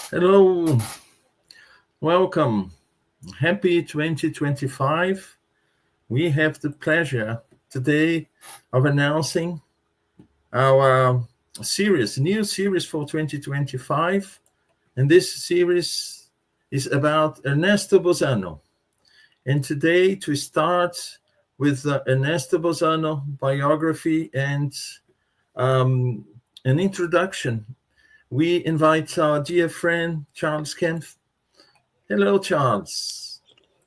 Hello, welcome. Happy 2025. We have the pleasure today of announcing our new series for 2025. And this series is about Ernesto Bozzano. And today, to start with the Ernesto Bozzano biography and um, an introduction, we invite our dear friend Charles Kempf. Hello, Charles.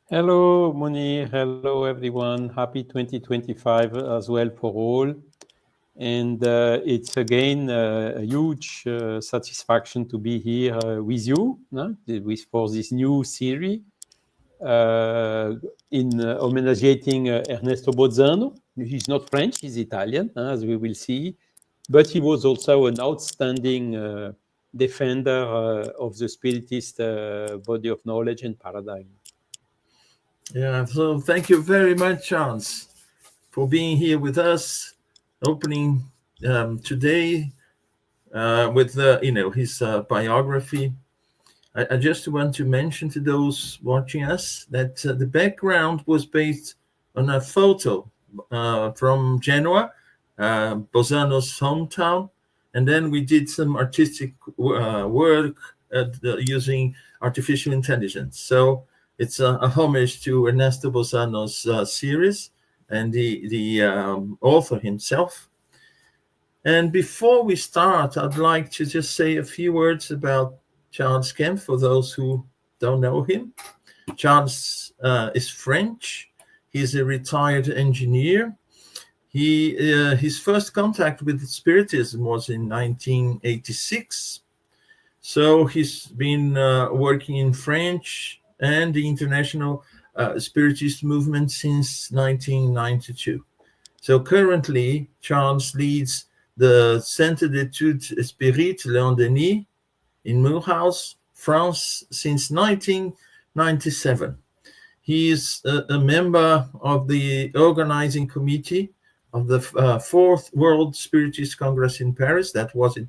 Hello, Munir. Hello, everyone. Happy 2025 as well for all. And it's again a huge satisfaction to be here with you for this new series in homenaging Ernesto Bozzano. He's not French, he's Italian, as we will see. But he was also an outstanding defender of the Spiritist body of knowledge and paradigm. Yeah, so thank you very much, Charles, for being here with us, opening today with his biography. I just want to mention to those watching us that the background was based on a photo from Genoa, Bozzano's hometown, and then we did some artistic work using artificial intelligence. So it's a homage to Ernesto Bozzano's series and the author himself. And before we start, I'd like to just say a few words about Charles Kempf for those who don't know him. Charles is French. He's a retired engineer. His first contact with Spiritism was in 1986. So he's been working in French and the international Spiritist movement since 1992. So currently, Charles leads the Centre d'études Spirit Léon Denis in Mulhouse, France, since 1997. He is a member of the organizing committee of the Fourth World Spiritist Congress in Paris. That was in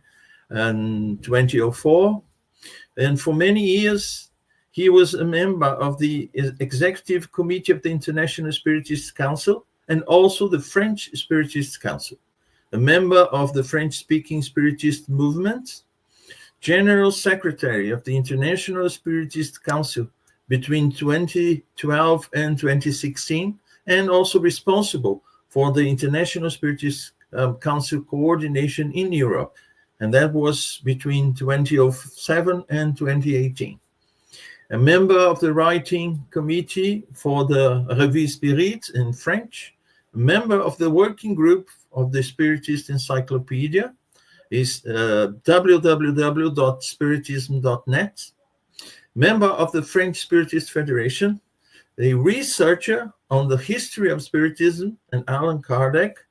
2004. And for many years, he was a member of the executive committee of the International Spiritist Council and also the French Spiritist Council, a member of the French-speaking Spiritist movement, General Secretary of the International Spiritist Council between 2012 and 2016, and also responsible for the International Spiritist Council coordination in Europe. And that was between 2007 and 2018. A member of the writing committee for the Revue Spirit in French, a member of the working group of the Spiritist Encyclopedia, is www.spiritism.net, member of the French Spiritist Federation, a researcher on the history of Spiritism and Allan Kardec,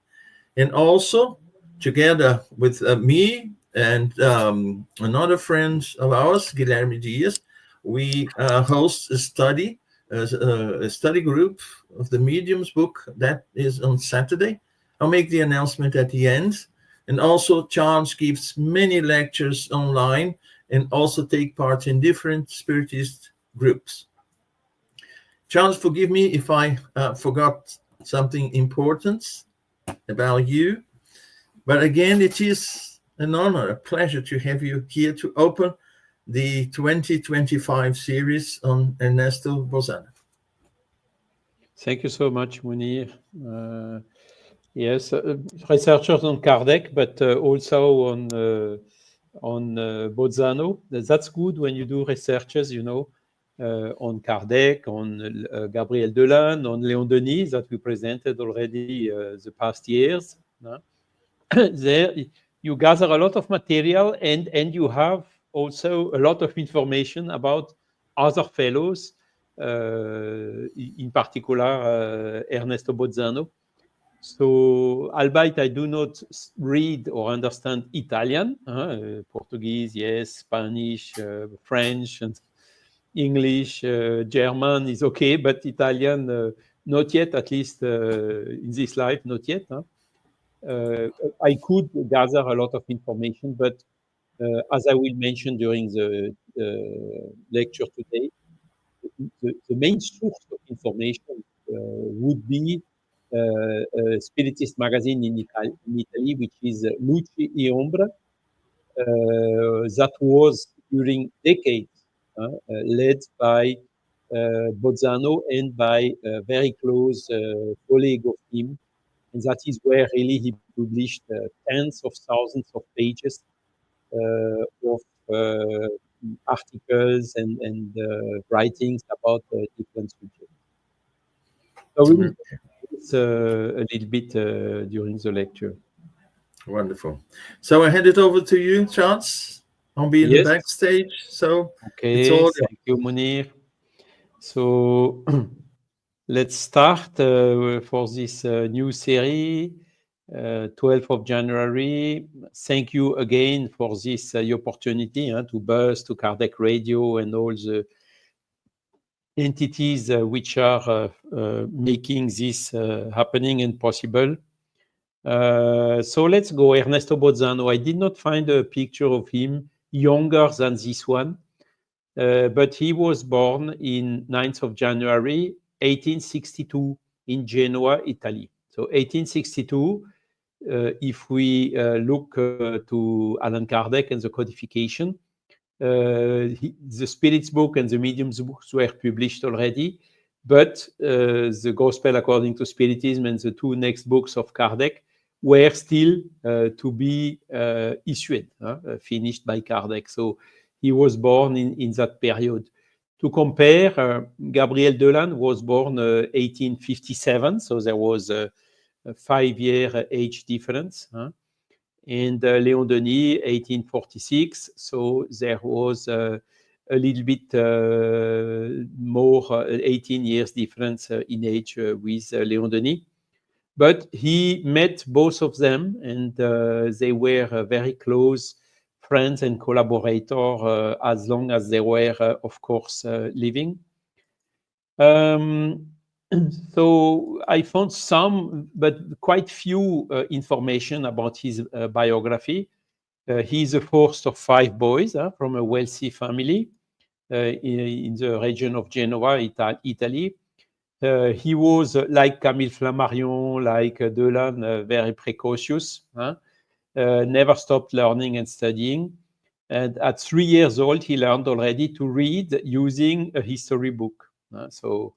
and also, together with me and another friend of ours, Guilherme Dias, we host a study group of the Medium's book that is on Saturday. I'll make the announcement at the end. And also, Charles gives many lectures online and also take part in different Spiritist groups. Charles, forgive me if I forgot something important about you. But again, it is an honor, a pleasure to have you here to open the 2025 series on Ernesto Bozzano. Thank you so much, Munir. Yes, researchers on Kardec, but also on Bozzano. That's good when you do researches, on Kardec, on Gabriel Delanne, on Léon Denis that we presented already the past years. There you gather a lot of material and you have also a lot of information about other fellows, in particular Ernesto Bozzano. So, albeit I do not read or understand Italian, Portuguese, yes, Spanish, French, and English, German is okay, but Italian, not yet, at least in this life, not yet. I could gather a lot of information, but As I will mention during the lecture today, the main source of information would be a spiritist magazine in Italy, which is Luci e Ombre, that was during decades led by Bozzano and by a very close colleague of him. And that is where really he published tens of thousands of pages of articles and writings about different subjects. So we will Okay, do this a little bit during the lecture. wonderful. So I hand it over to you, Charles. I'll be in the Yes. backstage. So it's Okay. all Thank you, Munir. So let's start for this new series, 12th of January. Thank you again for this opportunity to Buzz, to Kardec Radio, and all the entities which are making this happening and possible. So let's go. Ernesto Bozzano. I did not find a picture of him younger than this one, but he was born in 9th of January, 1862 in Genoa, Italy. So 1862, if we look to Allan Kardec and the codification, the Spirits book and the Mediums books were published already, but the Gospel according to Spiritism and the two next books of Kardec were still to be issued, finished by Kardec. So he was born in that period. To compare, Gabriel Delanne was born 1857, so there was a 5-year age difference. And Léon Denis, 1846. So there was a little bit more, 18 years difference in age with Léon Denis. But he met both of them, and they were very close friends and collaborators as long as they were, of course, living. So I found some, but quite few information about his biography. He's the first of 5 boys from a wealthy family in the region of Genoa, Italy. He was like Camille Flammarion, like Delanne, very precocious, never stopped learning and studying. And at 3 years old, he learned already to read using a history book. So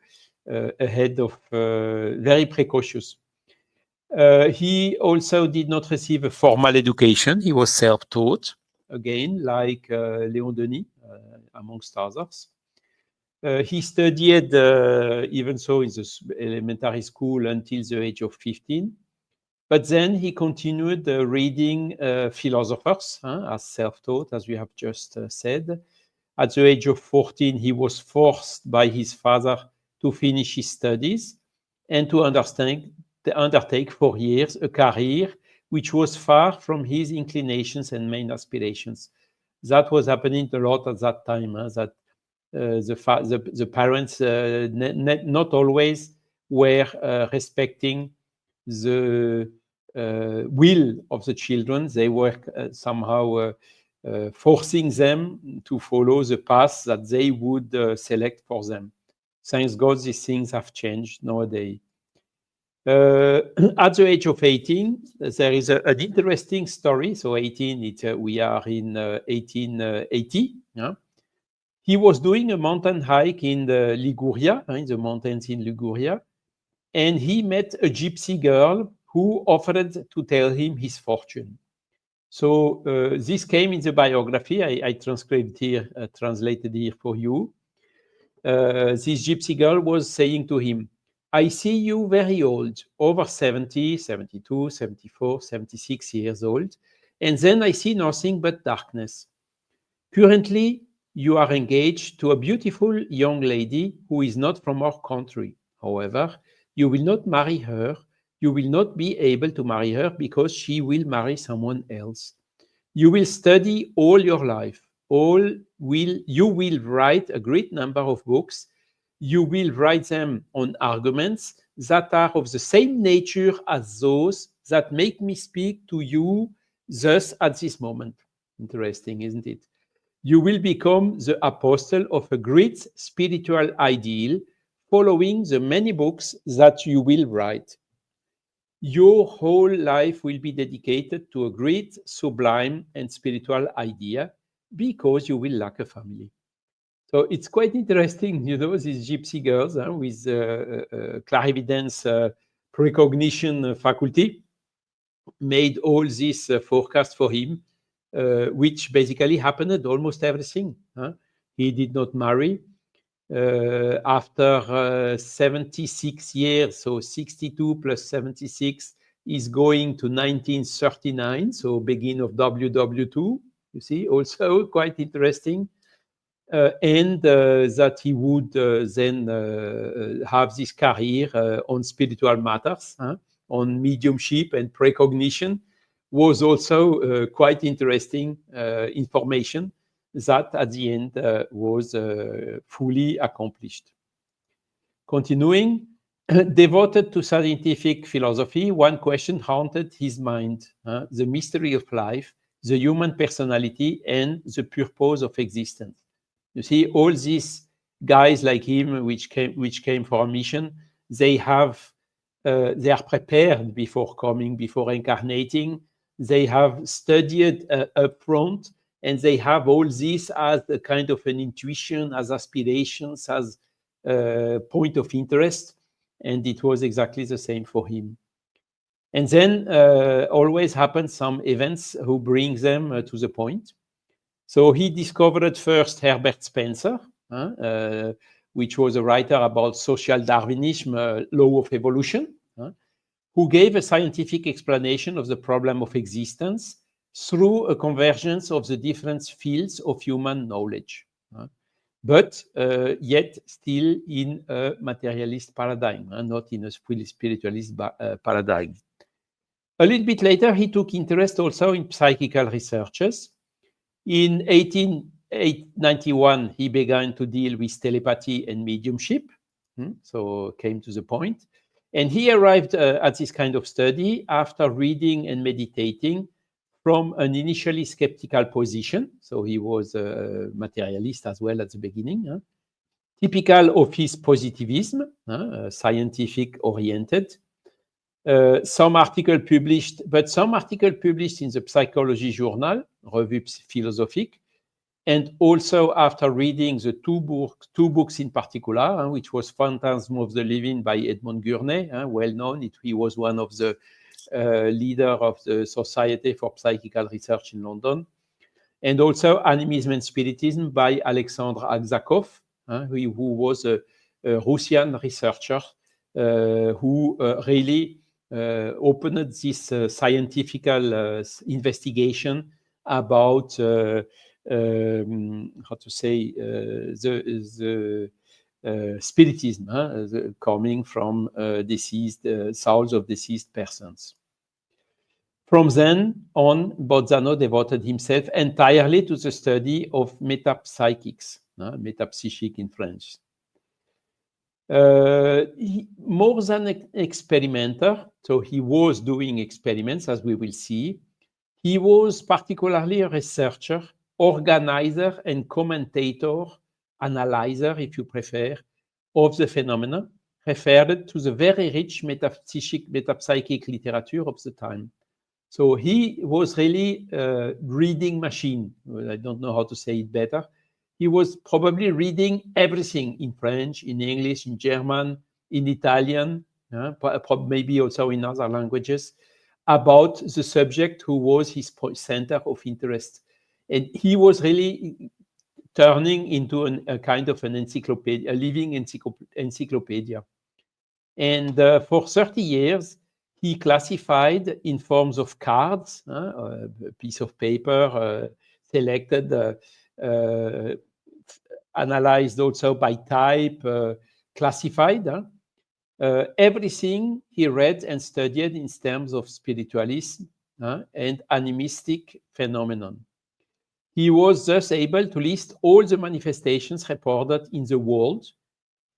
ahead of very precocious. He also did not receive a formal education. He was self-taught, again, like Léon Denis, amongst others. He studied, even so, in the elementary school until the age of 15. But then he continued reading philosophers as self-taught, as we have just said. At the age of 14, he was forced by his father to finish his studies and to undertake for years a career which was far from his inclinations and main aspirations. That was happening a lot at that time, that the parents not always were respecting the will of the children. They were somehow forcing them to follow the path that they would select for them. Thanks God, these things have changed nowadays. At the age of 18, there is an interesting story. So 18, we are in 1880. He was doing a mountain hike in the Liguria, in the mountains in Liguria, and he met a gypsy girl who offered to tell him his fortune. So this came in the biography. I transcribed here, translated here for you. This gypsy girl was saying to him, I see you very old, over 70, 72, 74, 76 years old, and then I see nothing but darkness. Currently, you are engaged to a beautiful young lady who is not from our country. However, you will not marry her. You will not be able to marry her because she will marry someone else. You will study all your life. You will write a great number of books. You will write them on arguments that are of the same nature as those that make me speak to you thus at this moment. Interesting, isn't it? You will become the apostle of a great spiritual ideal, following the many books that you will write. Your whole life will be dedicated to a great, sublime, and spiritual idea because you will lack a family. So it's quite interesting, these gypsy girls with clarividence precognition faculty made all this forecast for him, which basically happened almost everything. He did not marry. After 76 years, so 62 plus 76 is going to 1939, so begin of WW2, you see, also quite interesting. And that he would then have this career on spiritual matters, on mediumship and precognition, was also quite interesting information that at the end was fully accomplished. Continuing, devoted to scientific philosophy, one question haunted his mind, the mystery of life, the human personality, and the purpose of existence. You see, all these guys like him, which came for a mission, they are prepared before coming, before incarnating. They have studied up front, and they have all this as a kind of an intuition, as aspirations, as point of interest. And it was exactly the same for him. And then always happens some events who bring them to the point. So he discovered first Herbert Spencer, which was a writer about social Darwinism, law of evolution, who gave a scientific explanation of the problem of existence through a convergence of the different fields of human knowledge, but yet still in a materialist paradigm, not in a fully spiritualist paradigm. A little bit later, he took interest also in psychical researches. In 1891, he began to deal with telepathy and mediumship, so came to the point. And he arrived at this kind of study after reading and meditating from an initially skeptical position. So he was a materialist as well at the beginning, typical of his positivism, scientific-oriented. Some article published in the Psychology Journal, Revue Philosophique, and also after reading the two books in particular, which was Phantasm of the Living by Edmond Gurney, well known. He was one of the leader of the Society for Psychical Research in London, and also Animism and Spiritism by Alexandre Aksakov, who was a Russian researcher who really opened this scientific investigation about spiritism, coming from deceased souls of deceased persons. From then on, Bozzano devoted himself entirely to the study of metapsychics, metapsychic in French. More than an experimenter, so he was doing experiments, as we will see. He was particularly a researcher, organizer, and commentator, analyzer, if you prefer, of the phenomena, referred to the very rich metapsychic literature of the time. So he was really a reading machine. I don't know how to say it better. He was probably reading everything in French, in English, in German, in Italian, maybe also in other languages, about the subject who was his center of interest. And he was really turning into a kind of an encyclopedia, a living encyclopedia. And for 30 years, he classified in forms of cards, a piece of paper selected, analyzed also by type, classified. Everything he read and studied in terms of spiritualism and animistic phenomenon. He was thus able to list all the manifestations reported in the world,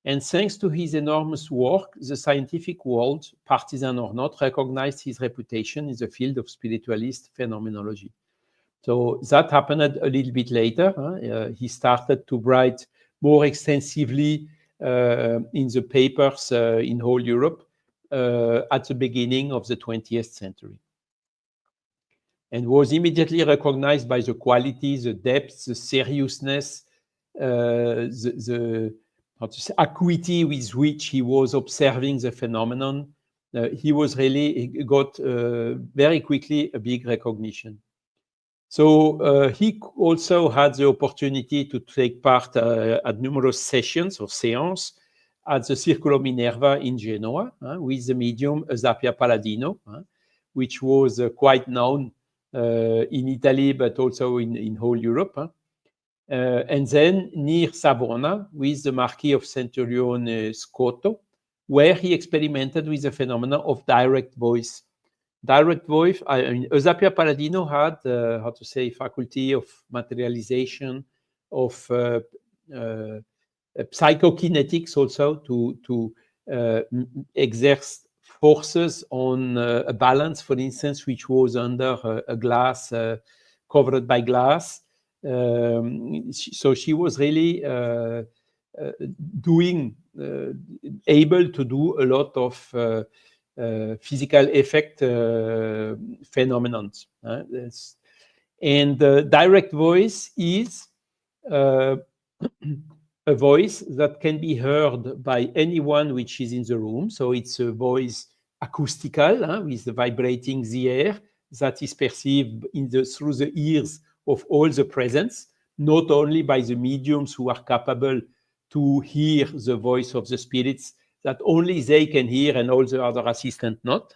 and thanks to his enormous work, the scientific world, partisan or not, recognized his reputation in the field of spiritualist phenomenology. So that happened a little bit later. He started to write more extensively in the papers in whole Europe at the beginning of the 20th century, and was immediately recognized by the quality, the depth, the seriousness, the how to say, acuity with which he was observing the phenomenon. He got very quickly a big recognition. So he also had the opportunity to take part at numerous sessions or séances at the Circolo Minerva in Genoa with the medium Eusapia Palladino, which was quite known in Italy, but also in whole Europe. And then near Savona with the Marquis of Centurione Scotto, where he experimented with the phenomena of direct voice. Direct voice, I mean, Eusapia Palladino had, how to say, faculty of materialization, of psychokinetics also, to exert forces on a balance, for instance, which was under a glass, covered by glass. So she was really able to do a lot of physical effect phenomenon. And direct voice is a voice that can be heard by anyone which is in the room. So it's a voice acoustical, with the vibrating the air that is perceived through the ears of all the presents, not only by the mediums who are capable to hear the voice of the spirits that only they can hear and all the other assistants not.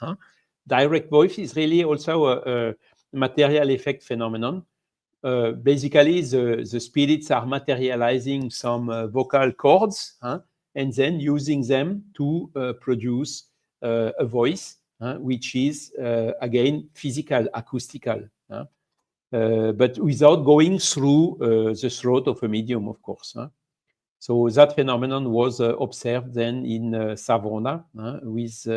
Direct voice is really also a material effect phenomenon. Basically, the spirits are materializing some vocal cords and then using them to produce a voice, which is, again, physical, acoustical, but without going through the throat of a medium, of course. So that phenomenon was observed then in Savona with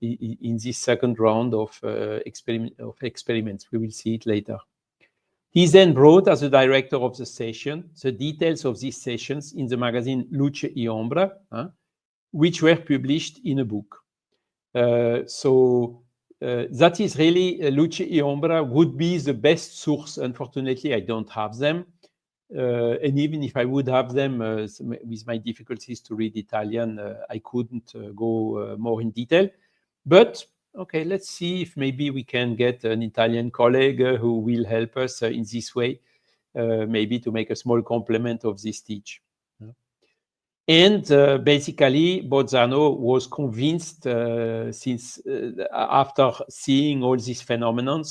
in this second round of experiments. We will see it later. He then wrote, as the director of the session, the details of these sessions in the magazine Luce e Ombra, which were published in a book. So that is really, Luce e Ombra would be the best source. Unfortunately, I don't have them. And even if I would have them, with my difficulties to read Italian, I couldn't go more in detail. But okay, let's see if maybe we can get an Italian colleague who will help us in this way, maybe to make a small complement of this teach. And basically, Bozzano was convinced, since after seeing all these phenomena,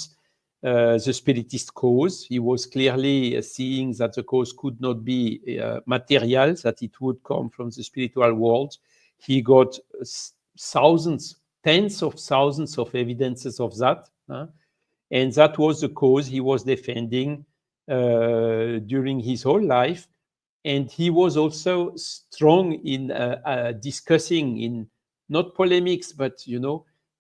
the spiritist cause. He was clearly seeing that the cause could not be material, that it would come from the spiritual world. He got thousands, tens of thousands of evidences of that. And that was the cause he was defending during his whole life. And he was also strong in discussing, in not polemics, but,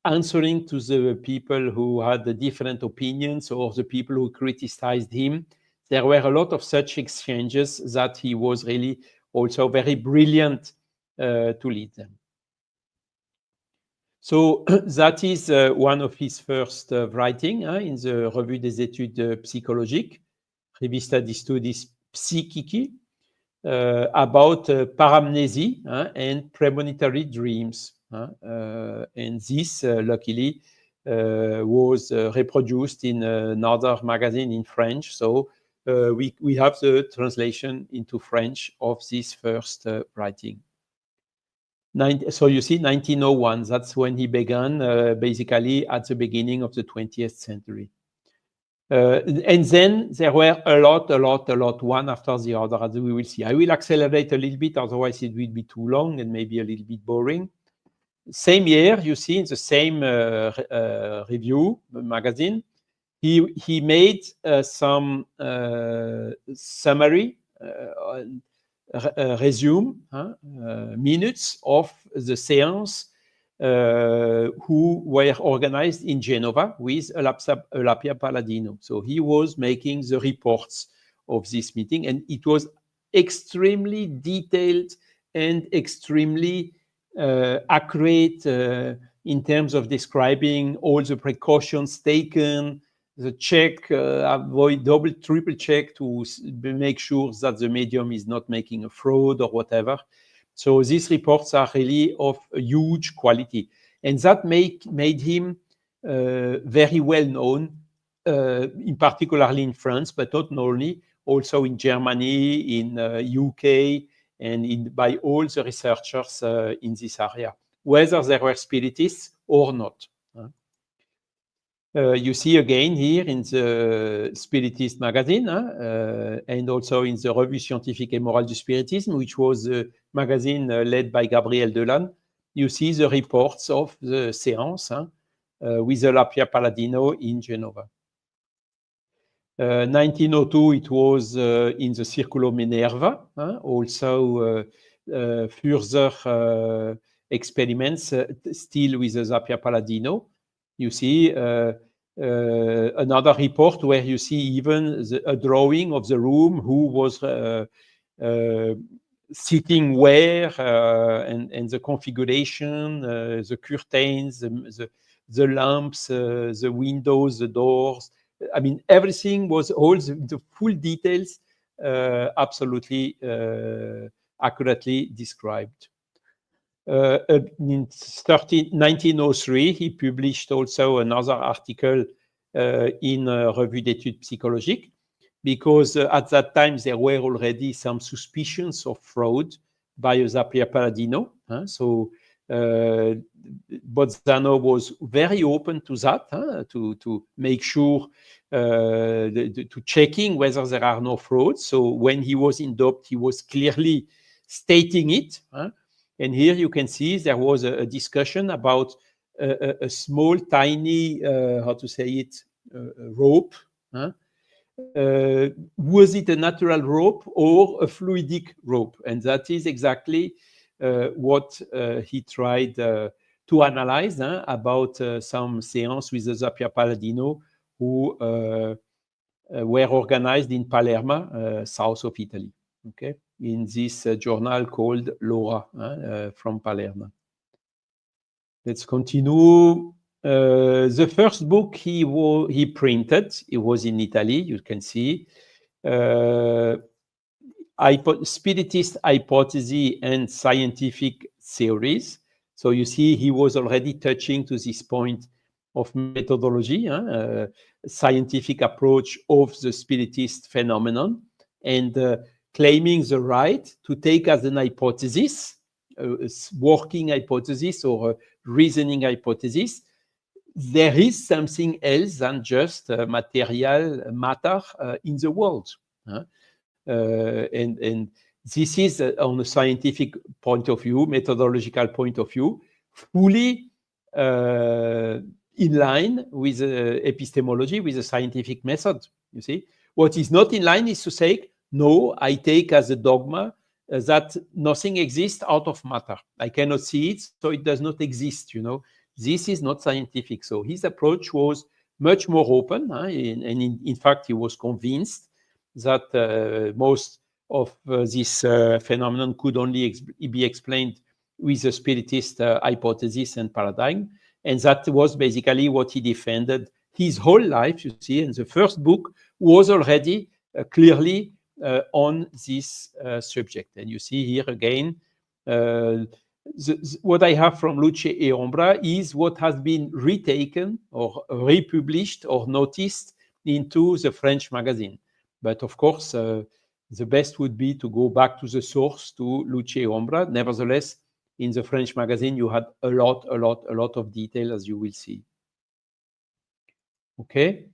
answering to the people who had the different opinions or the people who criticized him. There were a lot of such exchanges that he was really also very brilliant to lead them. So that is one of his first writing in the Revue des Études Psychologiques, Revista di Studi Psichici, about paramnesie and premonitory dreams. And this, luckily, was reproduced in another magazine in French. So we have the translation into French of this first writing. So you see, 1901, that's when he began, basically at the beginning of the 20th century. And then there were a lot, one after the other, as we will see. I will accelerate a little bit, otherwise it will be too long and maybe a little bit boring. Same year, you see, in the same review magazine, he made some summary, resume, minutes of the séance who were organized in Genova with Lapia Palladino. So he was making the reports of this meeting, and it was extremely detailed and extremely accurate in terms of describing all the precautions taken, the check, avoid double, triple check to make sure that the medium is not making a fraud or whatever. So these reports are really of a huge quality. And that made him very well known, in particularly in France, but not only, also in Germany, in UK, and by all the researchers in this area, whether they were spiritists or not. You see again here in the Spiritist magazine, and also in the Revue Scientifique et Morale du Spiritisme, which was a magazine led by Gabriel Delanne. You see the reports of the séance with the Lapia Palladino in Genova. 1902, it was in the Circulo Minerva, also further experiments still with the Lapia Palladino. You see another report where you see even a drawing of the room, who was sitting where, and the configuration, the curtains, the lamps, the windows, the doors. I mean, everything was all the full details, absolutely accurately described. In 1903, he published also another article in Revue d'études psychologiques, because at that time there were already some suspicions of fraud by Lapia Palladino. So Bozzano was very open to that, to make sure, to checking whether there are no frauds. So when he was in doubt, he was clearly stating it. And here you can see there was a discussion about a small, tiny, how to say it, rope. Was it a natural rope or a fluidic rope? And that is exactly what he tried to analyze about some séances with the Lapia Palladino who were organized in Palermo, south of Italy. Okay, in this journal called L'Ora, from Palermo. Let's continue. The first book he printed, it was in Italy, you can see. Spiritist Hypotheses and Scientific Theories. So you see, he was already touching to this point of methodology, scientific approach of the Spiritist phenomenon, and claiming the right to take as an hypothesis, a working hypothesis or a reasoning hypothesis, there is something else than just material matter in the world. And this is, on a scientific point of view, methodological point of view, fully in line with epistemology, with the scientific method. You see, what is not in line is to say, no, I take as a dogma that nothing exists out of matter. I cannot see it, so it does not exist. This is not scientific. So his approach was much more open, and in fact, he was convinced that most of this phenomenon could only be explained with the Spiritist hypothesis and paradigm. And that was basically what he defended his whole life, you see. And the first book was already clearly on this subject. And you see here again, what I have from Luce e Ombra is what has been retaken or republished or noticed into the French magazine. But of course, the best would be to go back to the source, to Luce e Ombra. Nevertheless, in the French magazine, you had a lot of detail, as you will see. Okay.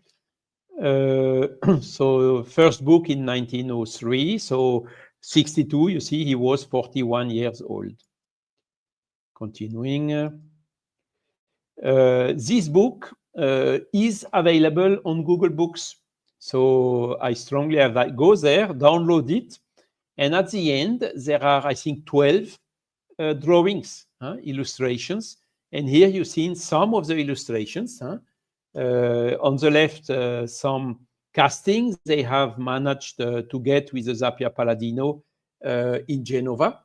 So first book in 1903. So 62, you see, he was 41 years old. Continuing. This book is available on Google Books. So I strongly advise, go there, download it. And at the end, there are, I think, 12 drawings, illustrations. And here you see some of the illustrations. On the left, some castings they have managed to get with the Zappia Palladino in Genova.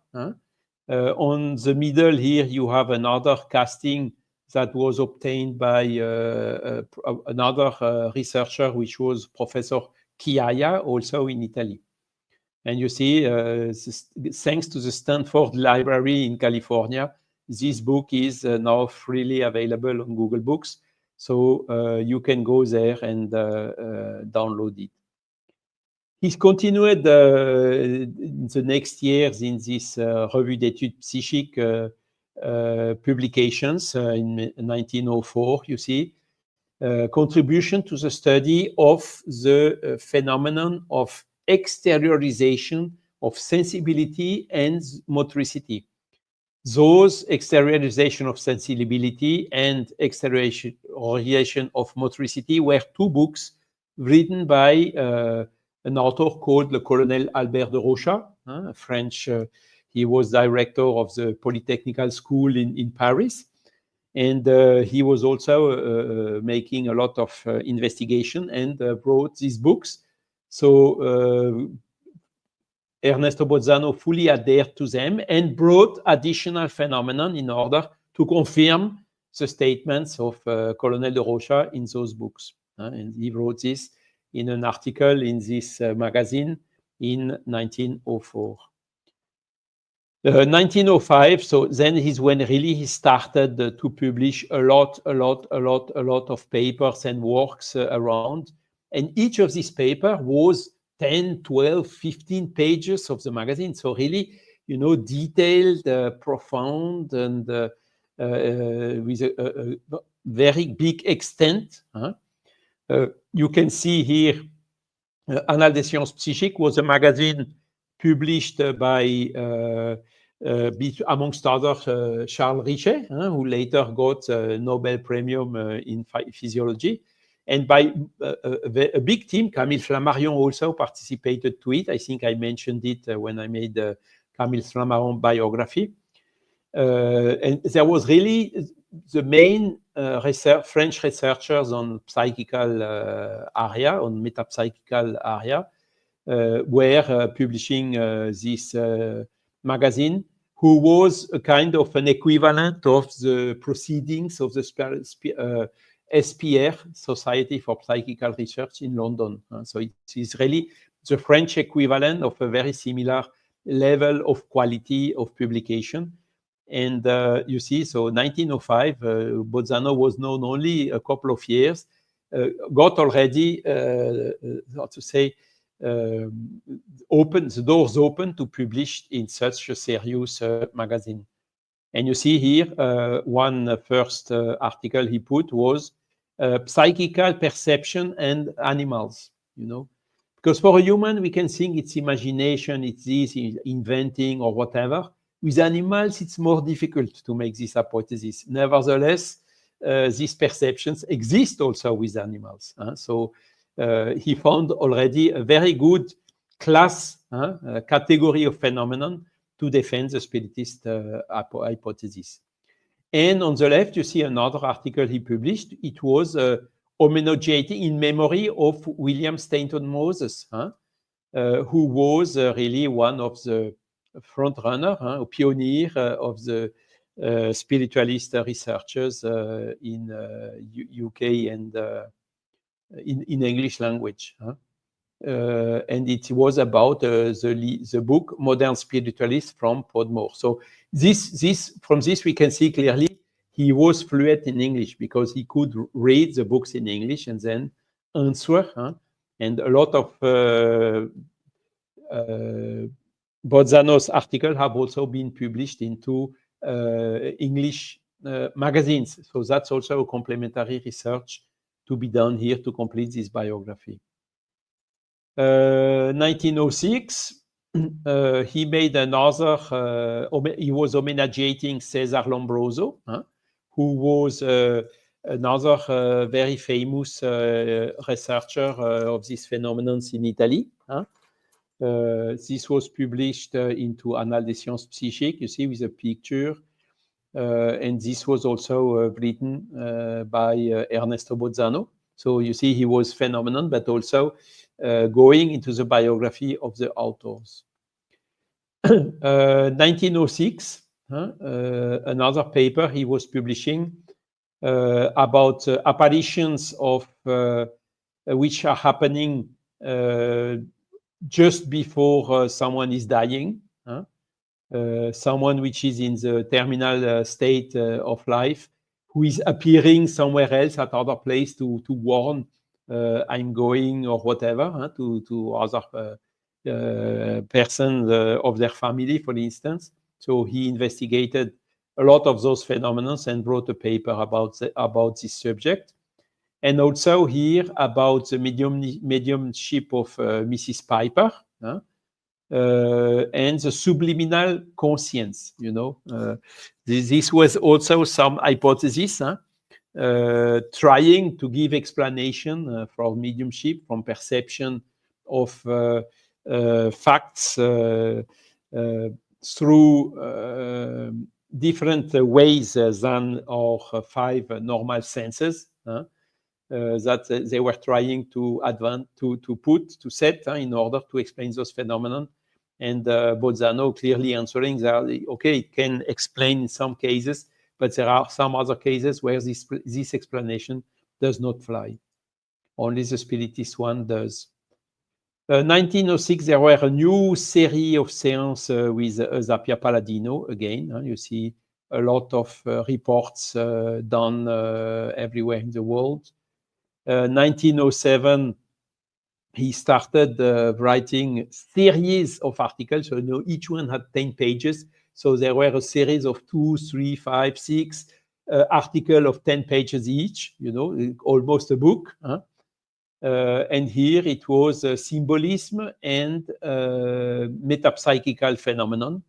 On the middle here, you have another casting that was obtained by another researcher, which was Professor Chiaia, also in Italy. And you see, thanks to the Stanford Library in California, this book is now freely available on Google Books. So you can go there and download it. He's continued in the next years in this Revue d'études psychiques publications in 1904, you see, contribution to the study of the phenomenon of exteriorization of sensibility and motricity. Those exteriorization of sensibility and exteriorization of motricity were two books written by an author called le Colonel Albert de Rocha, a French. He was director of the Polytechnical School in Paris. And he was also making a lot of investigation and wrote these books. So Ernesto Bozzano fully adhered to them and brought additional phenomena in order to confirm the statements of Colonel de Rocha in those books. And he wrote this in an article in this magazine in 1904. 1905, so then is when really he started to publish a lot of papers and works around. And each of these papers was 10, 12, 15 pages of the magazine. So really, detailed, profound, and with a very big extent. You can see here, Annales des Sciences Psychiques was a magazine published by, amongst others, Charles Richet, who later got a Nobel Premium in physiology. And by a big team, Camille Flammarion also participated to it. I think I mentioned it when I made the Camille Flammarion biography. And there was really the main French researchers on psychical area, on metapsychical area, were publishing this magazine, who was a kind of an equivalent of the proceedings of the SPR, Society for Psychical Research in London. So it is really the French equivalent of a very similar level of quality of publication. And you see, so 1905, Bozzano was known only a couple of years, got already, how to say, the doors open to publish in such a serious magazine. And you see here, one first article he put was psychical perception and animals, because for a human, we can think it's imagination, it's this, inventing or whatever. With animals, it's more difficult to make this hypothesis. Nevertheless, these perceptions exist also with animals. So he found already a very good class, category of phenomenon to defend the spiritist hypothesis. And on the left, you see another article he published. It was homogeneity in memory of William Stanton Moses, who was really one of the front runner, a pioneer of the spiritualist researchers in UK and in English language. And it was about the book Modern Spiritualist from Podmore. So from this we can see clearly he was fluent in English because he could read the books in English and then answer. And a lot of Bozzano's articles have also been published into English magazines. So that's also a complementary research to be done here to complete this biography. 1906, he made another, he was homenageing Cesar Lombroso, who was another very famous researcher of these phenomena in Italy. This was published into Annales des Sciences Psychiques, you see, with a picture And this was also written by Ernesto Bozzano. So you see, he was phenomenon, but also going into the biography of the authors. 1906, another paper he was publishing about apparitions of which are happening just before someone is dying. Someone which is in the terminal state of life, who is appearing somewhere else at other place to warn I'm going or whatever, to other persons of their family, for instance. So he investigated a lot of those phenomena and wrote a paper about this subject. And also here about the mediumship of Mrs. Piper, and the subliminal conscience, this was also some hypothesis, trying to give explanation from mediumship, from perception of facts through different ways than our 5 normal senses, that they were trying to set in order to explain those phenomena. And Bozzano clearly answering that, okay, it can explain in some cases, but there are some other cases where this explanation does not fly. Only the spiritist one does. 1906, there were a new series of seances with Zapia Palladino again. You see a lot of reports done everywhere in the world. 1907, he started writing series of articles. So each one had 10 pages. So there were a series of 2, 3, 5, 6 articles of 10 pages each, almost a book. And here it was symbolism and metapsychical phenomenon.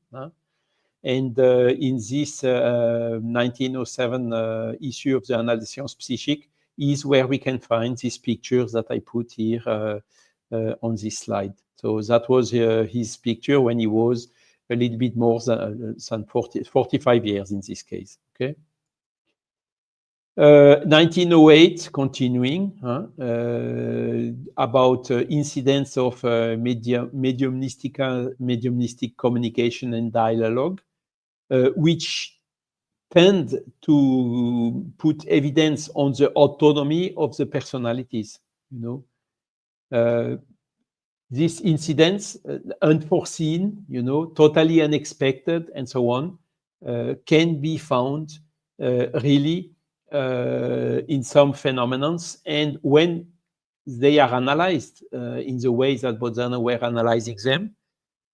And in this 1907 issue of the Annales des Sciences Psychiques is where we can find these pictures that I put here on this slide. So that was his picture when he was a little bit more than 45 years in this case. Okay. 1908, continuing, about incidents of mediumistic communication and dialogue, which tend to put evidence on the autonomy of the personalities. These incidents, unforeseen, totally unexpected, and so on, can be found really in some phenomena, and when they are analyzed in the way that Bozzano were analyzing them,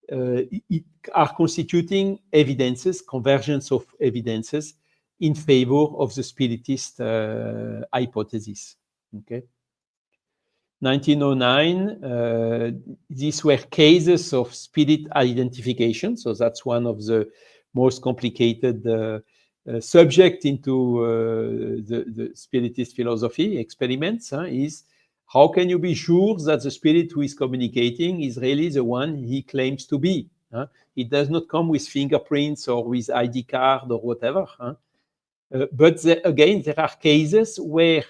it are constituting evidences, convergence of evidences in favor of the spiritist hypothesis. Okay. 1909, these were cases of spirit identification. So that's one of the most complicated subject into the spiritist philosophy experiments, is how can you be sure that the spirit who is communicating is really the one he claims to be? It does not come with fingerprints or with ID card or whatever. But again, there are cases where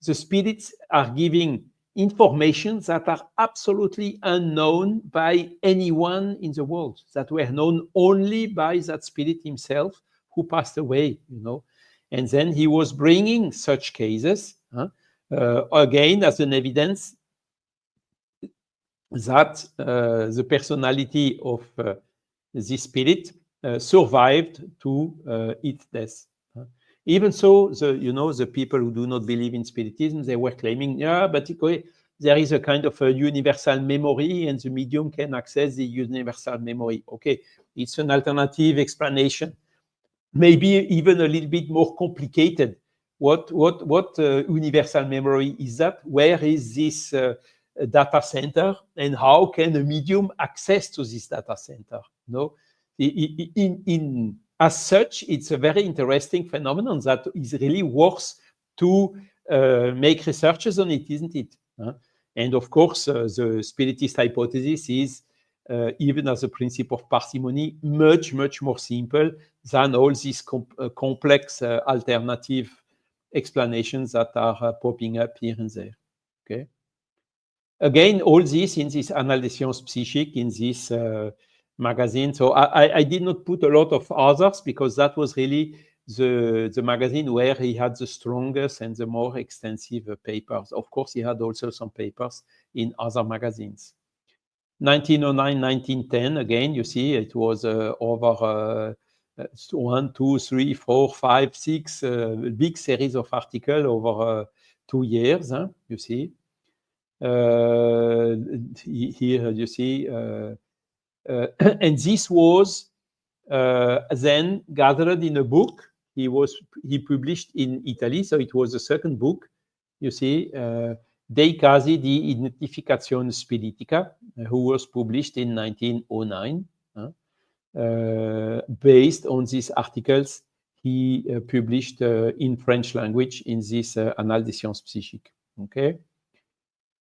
the spirits are giving information that are absolutely unknown by anyone in the world, that were known only by that spirit himself who passed away, And then he was bringing such cases, again, as an evidence that the personality of this spirit survived to its death. Even so, the people who do not believe in spiritism, they were claiming, but there is a kind of a universal memory, and the medium can access the universal memory. Okay, it's an alternative explanation, maybe even a little bit more complicated. What universal memory is that? Where is this data center, and how can a medium access to this data center? As such, it's a very interesting phenomenon that is really worth to make researches on it, isn't it? And of course, the spiritist hypothesis is even as a principle of parsimony, much, much more simple than all these complex alternative explanations that are popping up here and there. Okay. Again, all this in this Annales des Sciences Psychiques, in this magazine. So I did not put a lot of others because that was really the magazine where he had the strongest and the more extensive papers. Of course, he had also some papers in other magazines. 1909, 1910, again, you see, it was over 1, 2, 3, 4, 5, 6, big series of articles over 2 years, huh, you see. Here you see, and this was then gathered in a book he published in Italy, so it was the second book, you see, Dei casi di identificazione spiritica, who was published in 1909, based on these articles he published in French language in this Annales des Sciences Psychiques. Okay.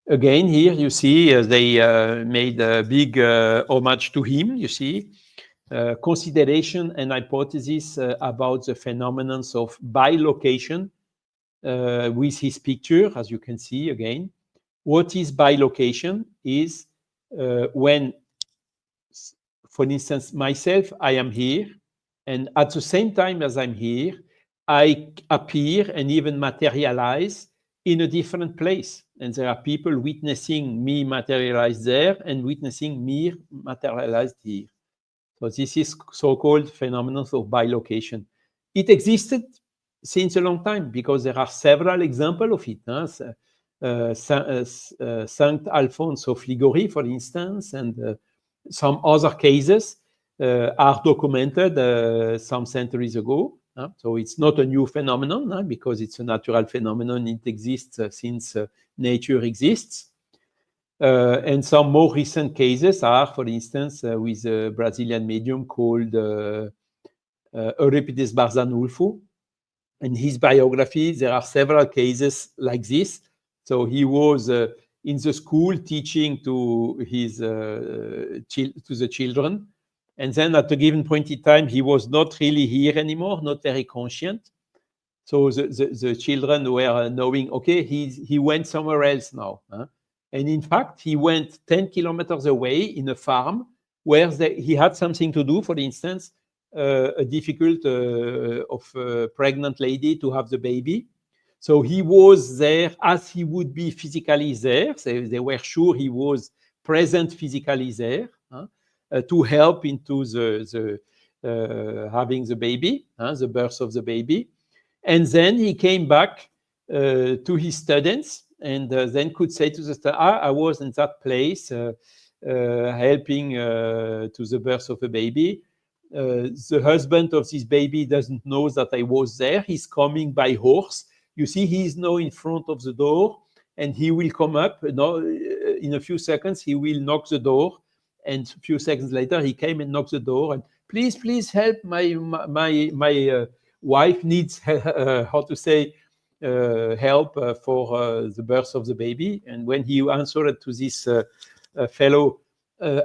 Again, here you see they made a big homage to him, you see. Consideration and hypothesis about the phenomenon of bilocation with his picture, as you can see again. What is bilocation is when, for instance, myself, I am here, and at the same time as I'm here, I appear and even materialize in a different place. And there are people witnessing me materialize there and witnessing me materialized here. So this is so-called phenomenon of bilocation. It existed since a long time because there are several examples of it. Saint Alphonse of Liguori, for instance, and some other cases are documented some centuries ago. So it's not a new phenomenon because it's a natural phenomenon. It exists since nature exists. And some more recent cases are, for instance, with a Brazilian medium called Euripides Barzanulfo. In his biography, there are several cases like this. So he was in the school teaching to his to the children. And then at a given point in time, he was not really here anymore, not very conscient. So the children were knowing, okay, he went somewhere else now. And in fact, he went 10 kilometers away in a farm where he had something to do, for instance, a difficult of a pregnant lady to have the baby. So he was there as he would be physically there. So they were sure he was present physically there to help into the having the baby, the birth of the baby. And then he came back to his students and then could say to the students, I was in that place helping to the birth of a baby. The husband of this baby doesn't know that I was there. He's coming by horse. You see, he is now in front of the door and he will come up. In a few seconds, he will knock the door. And a few seconds later, he came and knocked the door and please help. My wife needs, help for the birth of the baby. And when he answered to this fellow,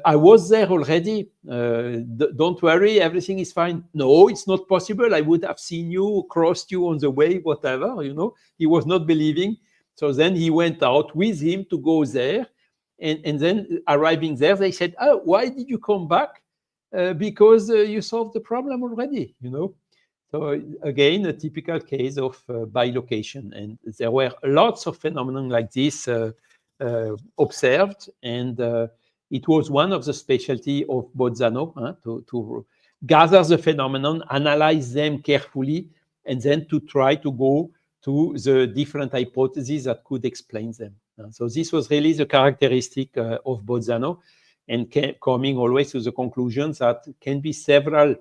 I was there already. Don't worry, everything is fine. No, it's not possible. I would have seen you, crossed you on the way, whatever, He was not believing. So then he went out with him to go there. And then arriving there, they said, oh, why did you come back? Because you solved the problem already, So again, a typical case of bilocation. And there were lots of phenomena like this observed. And it was one of the specialty of Bozzano to gather the phenomenon, analyze them carefully, and then to try to go to the different hypotheses that could explain them. So this was really the characteristic of Bozzano, and coming always to the conclusion that can be several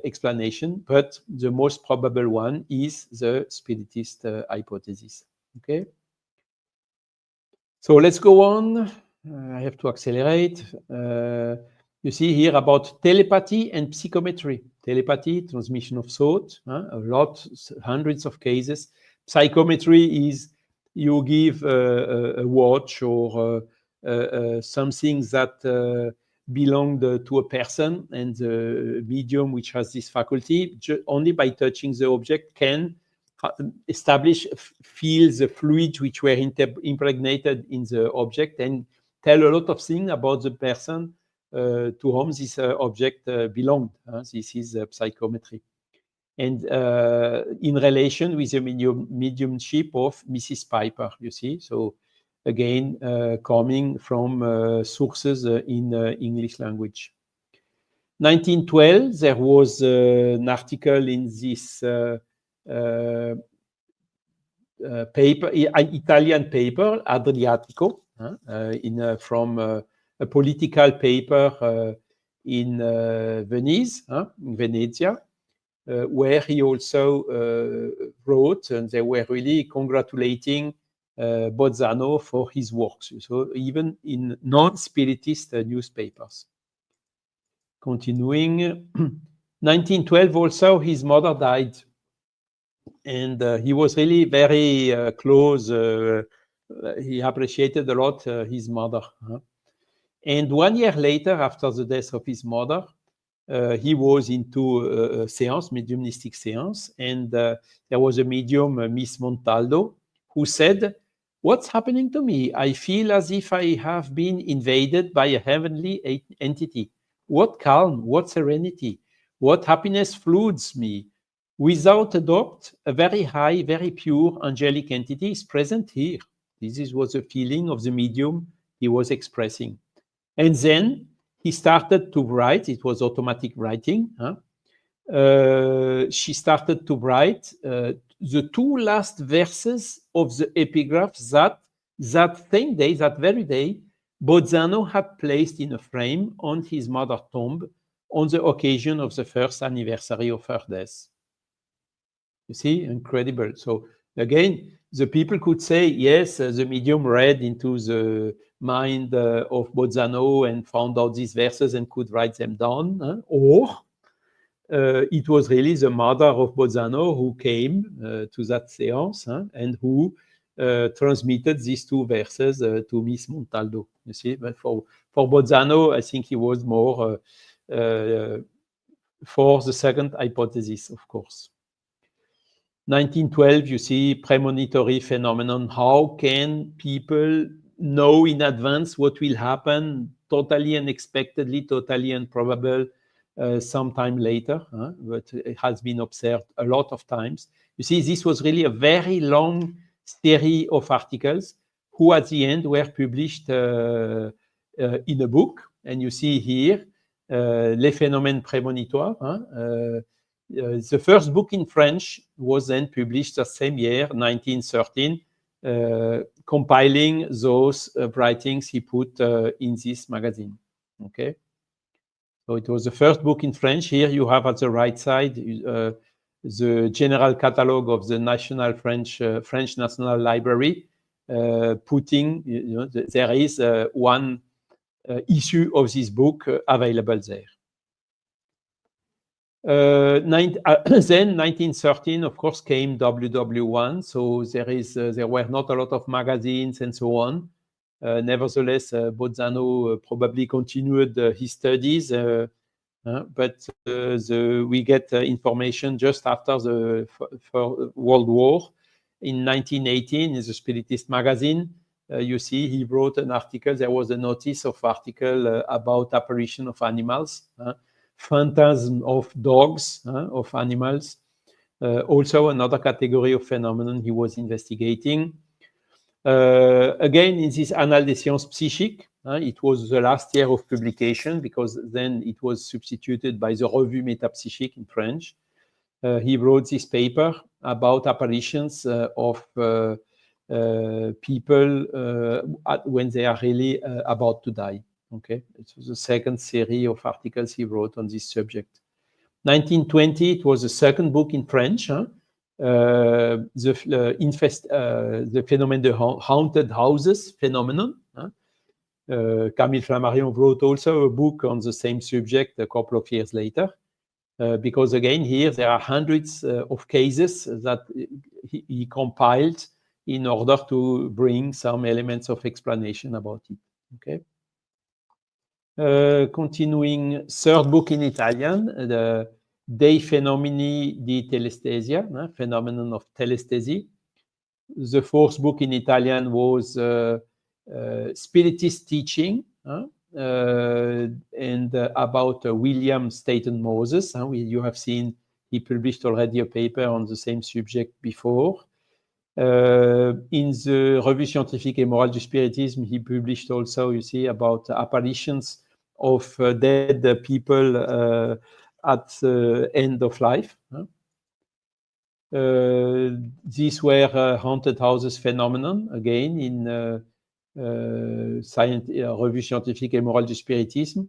explanations, but the most probable one is the spiritist hypothesis. Okay. So let's go on. I have to accelerate. You see here about telepathy and psychometry. Telepathy, transmission of thought, a lot, hundreds of cases. Psychometry is you give a watch or something that belonged to a person, and the medium which has this faculty, only by touching the object, can establish, feel the fluids which were impregnated in the object and tell a lot of things about the person to whom this object belonged. This is psychometry. And in relation with the mediumship of Mrs. Piper, you see. So again, coming from sources in English language. 1912, there was an article in this paper, an Italian paper, Adriatico, from a political paper in Venice, in Venezia, where he also wrote, and they were really congratulating Bozzano for his works, so even in non-spiritist newspapers. Continuing, 1912 also, his mother died, and he was really very close. He appreciated a lot his mother. And 1 year later, after the death of his mother, he was into a seance, mediumistic seance, and there was a medium, Miss Montaldo, who said, "What's happening to me? I feel as if I have been invaded by a heavenly entity. What calm, what serenity, what happiness floods me. Without a doubt, a very high, very pure angelic entity is present here." This was the feeling of the medium he was expressing. And then he started to write. It was automatic writing. She started to write the 2 last verses of the epigraph that same day, that very day, Bozzano had placed in a frame on his mother's tomb on the occasion of the 1st anniversary of her death. You see, incredible. So again, the people could say, yes, the medium read into the mind of Bozzano and found out these verses and could write them down, or it was really the mother of Bozzano who came to that seance and who transmitted these 2 verses to Miss Montaldo. You see, but for Bozzano, I think he was more for the second hypothesis, of course. 1912, you see, premonitory phenomenon. How can people know in advance what will happen, totally unexpectedly, totally improbable, sometime later? But it has been observed a lot of times. You see, this was really a very long series of articles who at the end were published in a book. And you see here, Les phénomènes prémonitoires. The first book in French was then published the same year, 1913, compiling those writings he put in this magazine. Okay, so it was the first book in French. Here you have at the right side the general catalogue of the National French National Library, putting, there is one issue of this book available there. Then 1913, of course, came WW1. So there were not a lot of magazines and so on. Nevertheless, Bozzano probably continued his studies, but we get information just after the World War. In 1918, in the Spiritist magazine, you see he wrote an article. There was a notice of article about apparition of animals. Phantasm of dogs, of animals. Also another category of phenomenon he was investigating. Again, in this Annales des Sciences Psychiques, it was the last year of publication because then it was substituted by the Revue Métapsychique in French. He wrote this paper about apparitions of people when they are really about to die. Okay, it was the second series of articles he wrote on this subject. 1920, it was the second book in French, the phenomenon, the haunted houses phenomenon. Camille Flammarion wrote also a book on the same subject a couple of years later, because again, here there are hundreds of cases that he compiled in order to bring some elements of explanation about it. Okay. Continuing, third book in Italian, the Dei Fenomeni di Telestesia, Phenomenon of Telestasy. The fourth book in Italian was Spiritist Teaching, and about William Staten Moses. You have seen he published already a paper on the same subject before. In the Revue Scientifique et Morale du Spiritisme, he published also, you see, about apparitions of dead people at the end of life. These were haunted houses phenomenon, again, in Revue Scientifique et Morale du Spiritisme.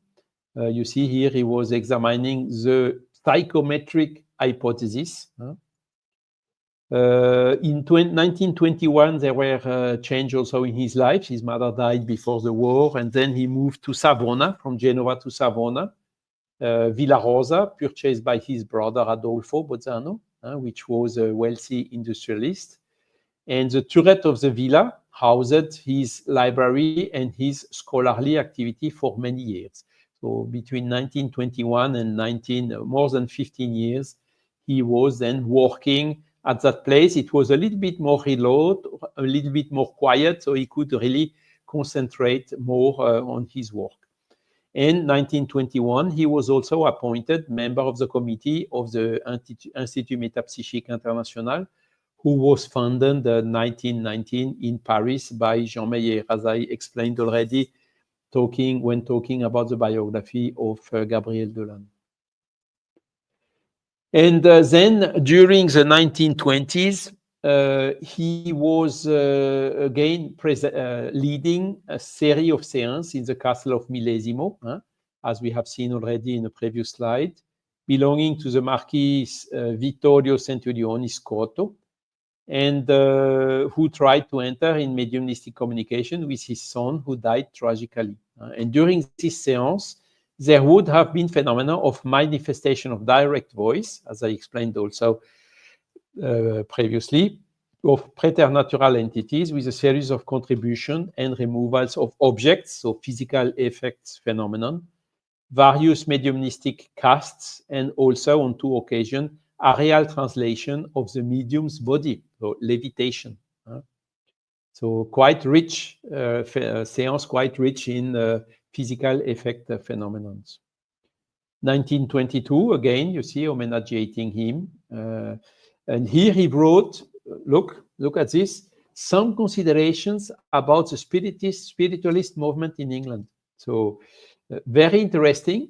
You see here he was examining the psychometric hypothesis. In 1921, there were changes also in his life. His mother died before the war, and then he moved to Savona, from Genova to Savona. Villa Rosa, purchased by his brother Adolfo Bozzano, which was a wealthy industrialist. And the turret of the villa housed his library and his scholarly activity for many years. So between 1921 and more than 15 years, he was then working at that place. It was a little bit more remote, a little bit more quiet, so he could really concentrate more on his work. In 1921, he was also appointed member of the committee of the Institut Métapsychique International, who was founded in 1919 in Paris by Jean Meyer, as I explained already when talking about the biography of Gabriel Delanne. And then during the 1920s, he was again leading a series of séances in the castle of Millesimo, as we have seen already in the previous slide, belonging to the Marquis Vittorio Centurioni Scotto, and who tried to enter in mediumistic communication with his son, who died tragically. And during this séance, there would have been phenomena of manifestation of direct voice, as I explained also previously, of preternatural entities with a series of contribution and removals of objects, so physical effects phenomenon, various mediumistic casts, and also on 2 occasions, a real translation of the medium's body, so levitation. So quite rich, seance quite rich in physical effect phenomenon. 1922, again, you see, homenageating him. And here he wrote, look at this, some considerations about the spiritualist movement in England. So very interesting.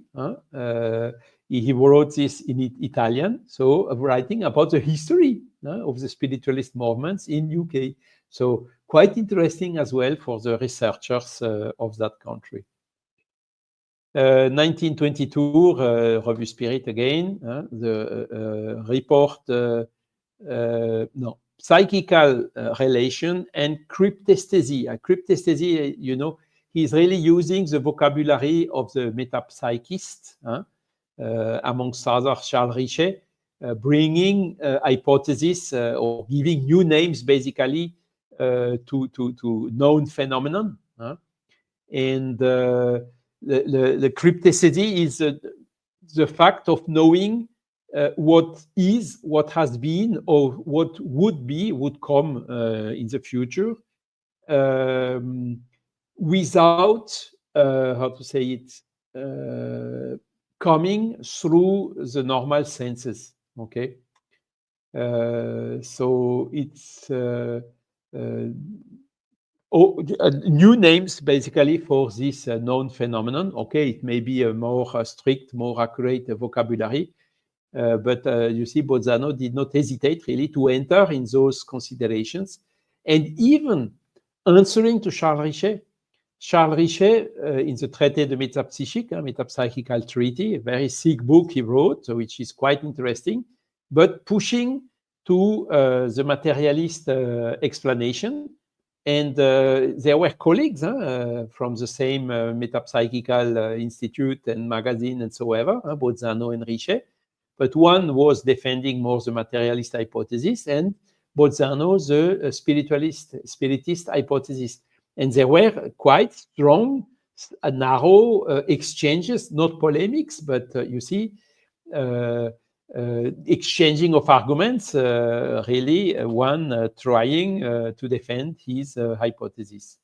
He wrote this in Italian, so writing about the history of the spiritualist movements in UK. So quite interesting as well for the researchers of that country. 1922, Revue Spirit again, the report, psychical relation and cryptesthesia. Cryptesthesia, you know, he's really using the vocabulary of the metapsychist, amongst others, Charles Richet, bringing hypotheses or giving new names, basically, to known phenomenon. And the cryptesthesia is the fact of knowing what is, what has been, or what would come in the future, without, how to say it, coming through the normal senses. Okay, so it's new names basically for this known phenomenon. Okay, it may be a more strict, more accurate vocabulary, but you see, Bozzano did not hesitate really to enter in those considerations, and even answering to Charles Richet. Charles Richet, in the Traité de Métapsychique, a metapsychical treaty, a very thick book he wrote, which is quite interesting, but pushing to the materialist explanation. And there were colleagues from the same metapsychical institute and magazine and so ever, Bozzano and Richet, but one was defending more the materialist hypothesis, and Bozzano the spiritist hypothesis. And there were quite strong narrow exchanges, not polemics, but you see, exchanging of arguments, really one trying to defend his hypothesis.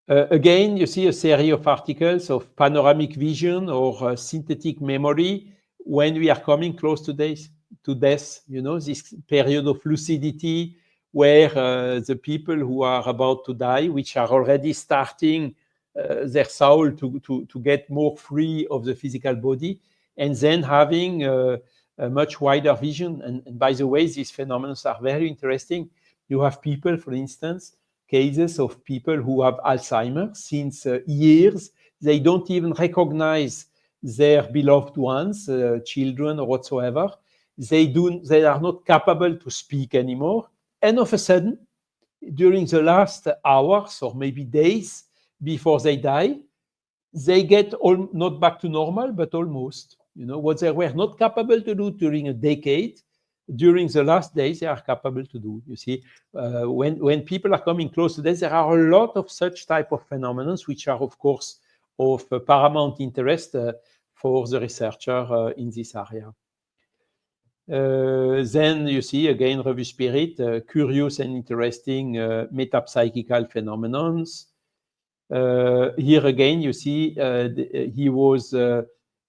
Again, you see a series of articles of panoramic vision or synthetic memory when we are coming close to death, this period of lucidity where the people who are about to die, which are already starting their soul to get more free of the physical body, and then having a much wider vision. And by the way, these phenomena are very interesting. You have people, for instance, cases of people who have Alzheimer's since years. They don't even recognize their beloved ones, children or whatsoever. They are not capable to speak anymore. And all of a sudden, during the last hours or maybe days before they die, they get not back to normal, but almost. What they were not capable to do during a decade, during the last days, they are capable to do. You see, when people are coming close to death, there are a lot of such type of phenomena, which are, of course, of paramount interest for the researcher in this area. Then you see, again, Revue Spirit, curious and interesting metapsychical phenomena. Here again, you see,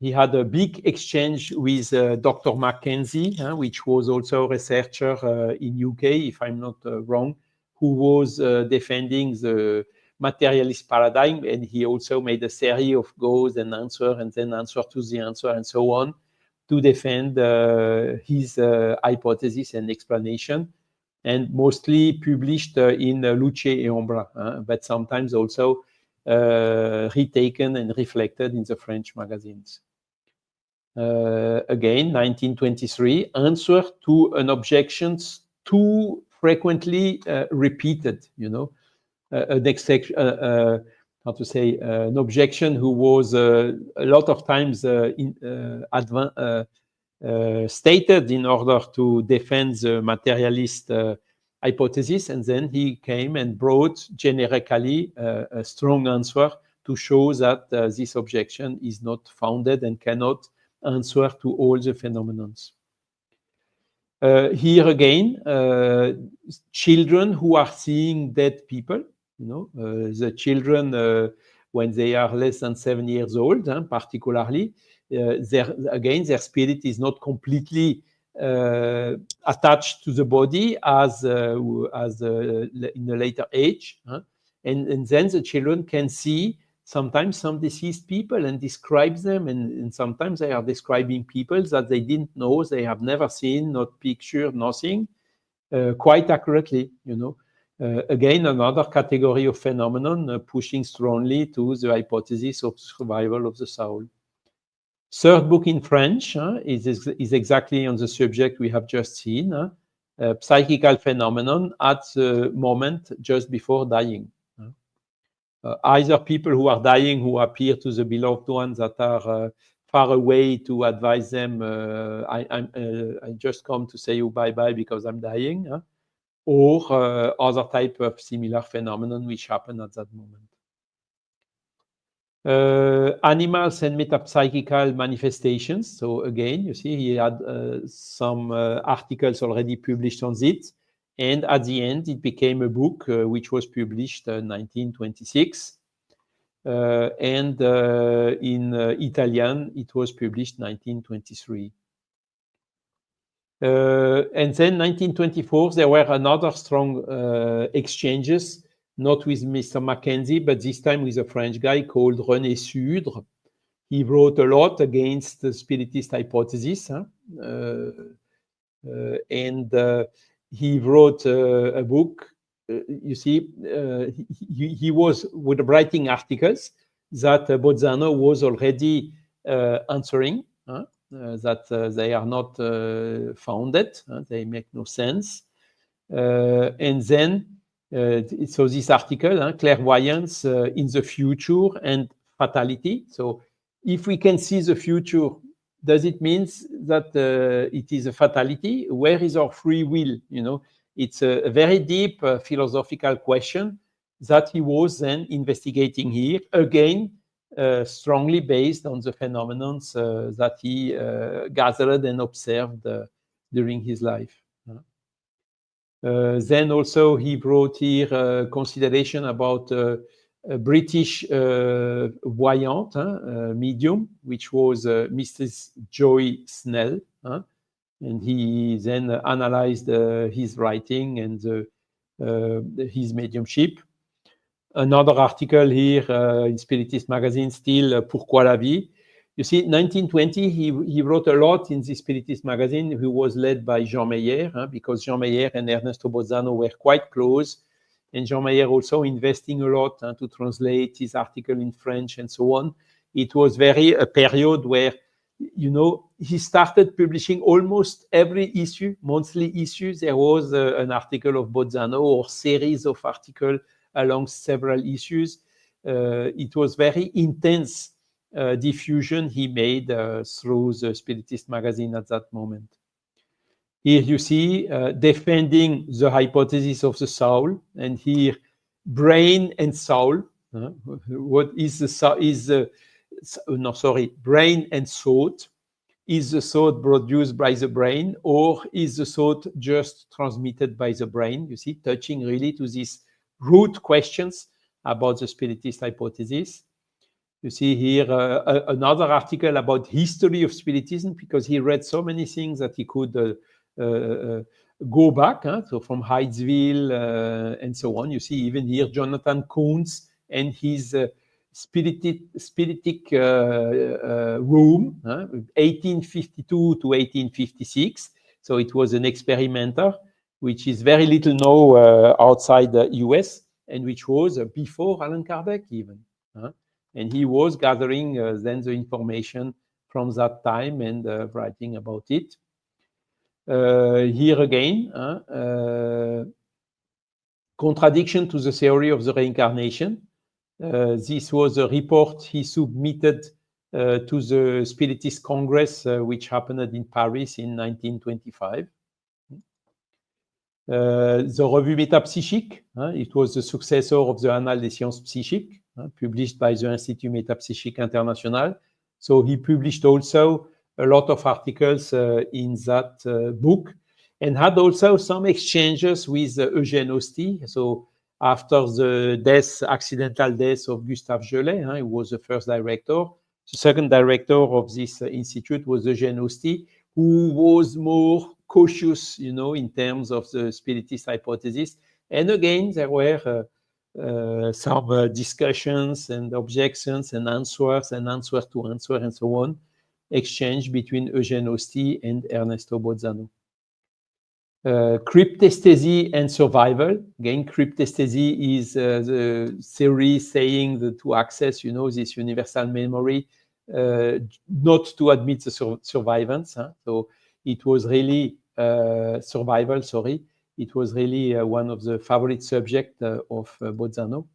he had a big exchange with Dr. Mackenzie, which was also a researcher in UK, if I'm not wrong, who was defending the materialist paradigm, and he also made a series of goes and answer, and then answer to the answer, and so on, to defend his hypothesis and explanation, and mostly published in Luce et Ombre, but sometimes also retaken and reflected in the French magazines. Again, 1923, answer to an objection too frequently repeated, an objection who was a lot of times stated in order to defend the materialist hypothesis, and then he came and brought generically a strong answer to show that this objection is not founded and cannot answer to all the phenomena. Here again, children who are seeing dead people, the children when they are less than 7 years old, particularly, their spirit is not completely attached to the body as in a later age, and then the children can see sometimes some deceased people and describes them, and sometimes they are describing people that they didn't know, they have never seen, not pictured, nothing, quite accurately, Again, another category of phenomenon pushing strongly to the hypothesis of survival of the soul. Third book in French is exactly on the subject we have just seen, psychical phenomenon at the moment just before dying. Either people who are dying who appear to the beloved ones that are far away to advise them, I just come to say you bye-bye because I'm dying, or other type of similar phenomenon which happen at that moment. Animals and metapsychical manifestations. So again, you see, he had some articles already published on it. And at the end, it became a book which was published in 1926. And in Italian, it was published 1923. And then 1924, there were another strong exchanges, not with Mr. Mackenzie, but this time with a French guy called René Sudre. He wrote a lot against the spiritist hypothesis. He wrote a book. You see, he was with writing articles that Bozzano was already answering, that they are not founded, they make no sense. And then, so this article, clairvoyance in the future and fatality. So if we can see the future, does it mean that it is a fatality? Where is our free will? It's a very deep philosophical question, that he was then investigating here, again, strongly based on the phenomena that he gathered and observed during his life. Then also he brought here consideration about a British voyant medium, which was Mrs. Joy Snell, and he then analyzed his writing and his mediumship. Another article here in Spiritist magazine, still Pourquoi la vie? You see, 1920, he wrote a lot in the Spiritist magazine, who was led by Jean Meyer, because Jean Meyer and Ernesto Bozzano were quite close. And Jean Meyer also investing a lot to translate his article in French and so on. It was very a period where, you know, he started publishing almost every issue, monthly issues. There was an article of Bozzano or series of articles along several issues. It was very intense diffusion he made through the Spiritist magazine at that moment. Here you see defending the hypothesis of the soul, and here brain and soul. What is the soul? Brain and thought. Is the thought produced by the brain, or is the thought just transmitted by the brain? You see, touching really to these root questions about the Spiritist hypothesis. You see here another article about history of Spiritism, because he read so many things that he could go back, so from Hydesville and so on. You see even here Jonathan Kuntz and his spiritic room, 1852 to 1856. So it was an experimenter, which is very little known outside the US, and which was before Allan Kardec even. And he was gathering then the information from that time and writing about it. Here again, contradiction to the theory of the reincarnation. This was a report he submitted to the Spiritist Congress, which happened in Paris in 1925. The Revue Métapsychique, it was the successor of the Annales des Sciences Psychiques, published by the Institut Métapsychique International. So he published also a lot of articles in that book, and had also some exchanges with Eugène Osty. So after the accidental death of Gustave Gelet, who was the first director, the second director of this institute was Eugène Osty, who was more cautious, you know, in terms of the Spiritist hypothesis. And again, there were some discussions and objections and answers to answer and so on, exchange between Eugène Osty and Ernesto Bozzano. Cryptesthesia and survival. Again, cryptesthesia is the theory saying that to access, you know, this universal memory, not to admit the survivance. So it was really survival, sorry. It was really one of the favorite subjects of Bozzano.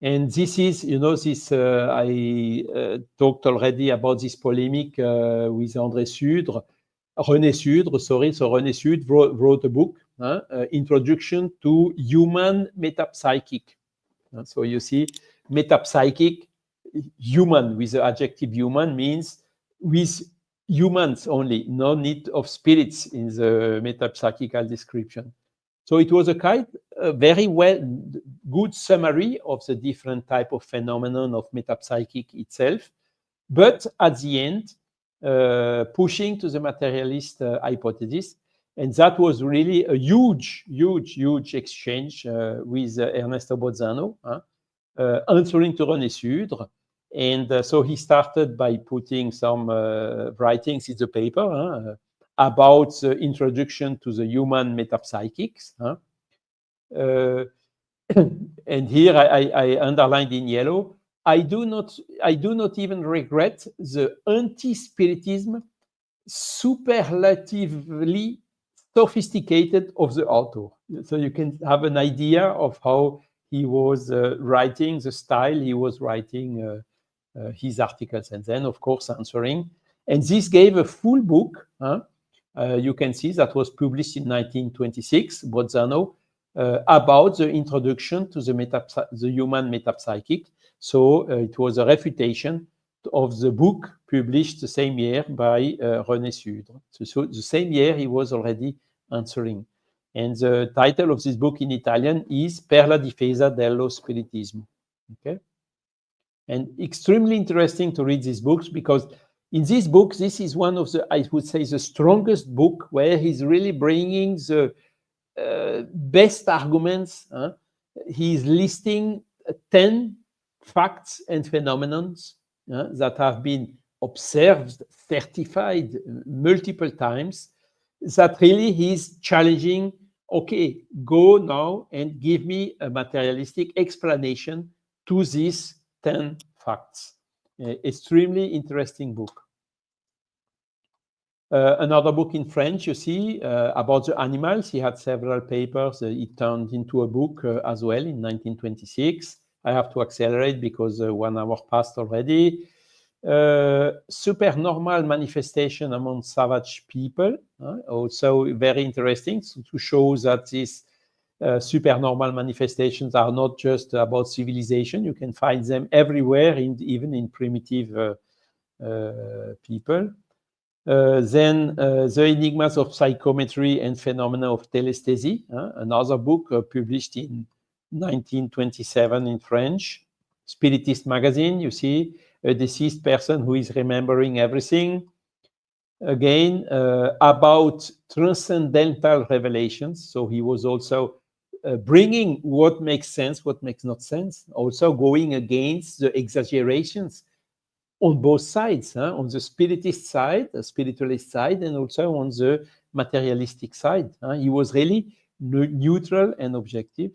And this is, you know, this I talked already about this polemic with André Sudre. René Sudre, sorry. So René Sudre wrote a book, Introduction to Human Metapsychic. So you see, metapsychic, human with the adjective human means with humans only, no need of spirits in the metapsychical description. So it was a very good summary of the different type of phenomenon of metapsychic itself, but at the end, pushing to the materialist hypothesis. And that was really a huge exchange with Ernesto Bozzano, answering to René Sudre. And so he started by putting some writings in the paper about the introduction to the human metapsychics. And here I underlined in yellow, I do not even regret the anti-spiritism superlatively sophisticated of the author. So you can have an idea of how he was writing, the style he was writing his articles, and then of course answering. And this gave a full book. You can see that was published in 1926, Bozzano, about the introduction to the human metapsychic. So it was a refutation of the book published the same year by René Sudre. So the same year he was already answering. And the title of this book in Italian is Per la difesa dello spiritismo. Okay? And extremely interesting to read these books, because in this book, this is one of the, I would say, the strongest book where he's really bringing the best arguments. He's listing 10 facts and phenomena that have been observed, certified multiple times, that really he's challenging, okay, go now and give me a materialistic explanation to these 10 facts. Extremely interesting book. Another book in French, you see, about the animals. He had several papers. It turned into a book as well in 1926. I have to accelerate because 1 hour passed already. Supernormal manifestation among savage people. Also very interesting to show that these supernormal manifestations are not just about civilization. You can find them everywhere, even in primitive people. Then The Enigmas of Psychometry and Phenomena of Telesthesie, another book published in 1927 in French. Spiritist magazine, you see, a deceased person who is remembering everything. Again, about transcendental revelations. So he was also bringing what makes sense, what makes not sense, also going against the exaggerations on both sides, on the spiritist side, the spiritualist side, and also on the materialistic side. He was really neutral and objective.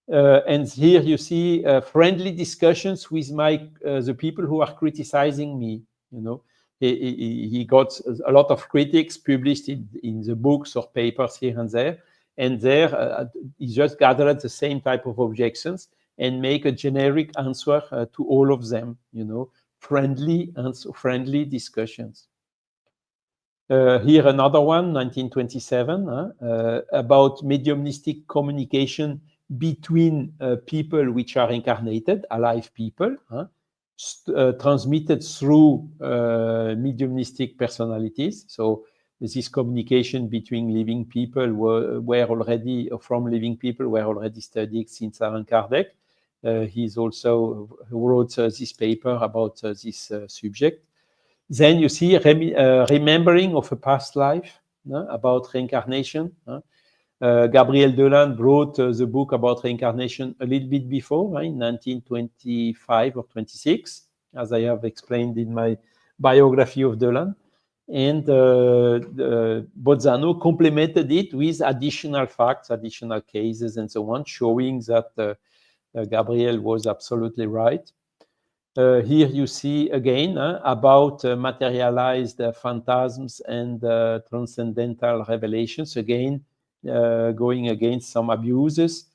And here you see friendly discussions with the people who are criticizing me. You know, he got a lot of critics published in the books or papers here and there. And there he just gathered the same type of objections and make a generic answer to all of them. You know, friendly discussions. Here another one, 1927, about mediumistic communication between people which are incarnated, alive people, transmitted through mediumistic personalities. So this communication between living people from living people were already studied since Allan Kardec. He's also wrote this paper about this subject. Then you see remembering of a past life, about reincarnation. Gabriel Deland wrote the book about reincarnation a little bit before, in 1925 or 26, as I have explained in my biography of Deland. And Bozzano complemented it with additional facts, additional cases, and so on, showing that Gabriel was absolutely right. Here you see again about materialized phantasms and transcendental revelations, again going against some abuses.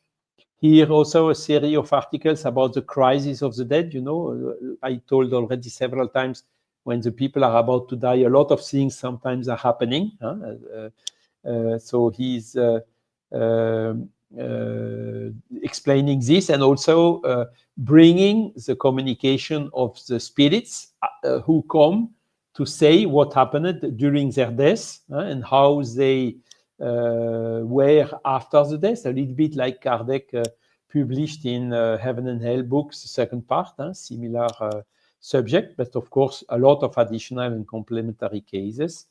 Here also a series of articles about the crisis of the dead. You know, I told already several times, when the people are about to die, a lot of things sometimes are happening. So he's explaining this, and also bringing the communication of the spirits who come to say what happened during their death and how they were after the death, a little bit like Kardec published in Heaven and Hell books, second part, similar subject, but of course a lot of additional and complementary cases.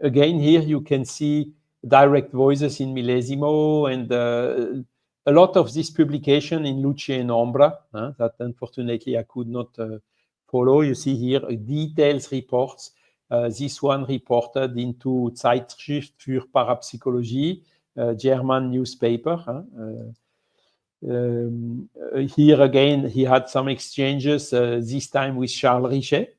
Again, here you can see direct voices in Millesimo, and a lot of this publication in Luce and Ombra that unfortunately I could not follow. You see here details reports. This one reported into Zeitschrift für Parapsychologie, German newspaper. Here again, he had some exchanges, this time with Charles Richet.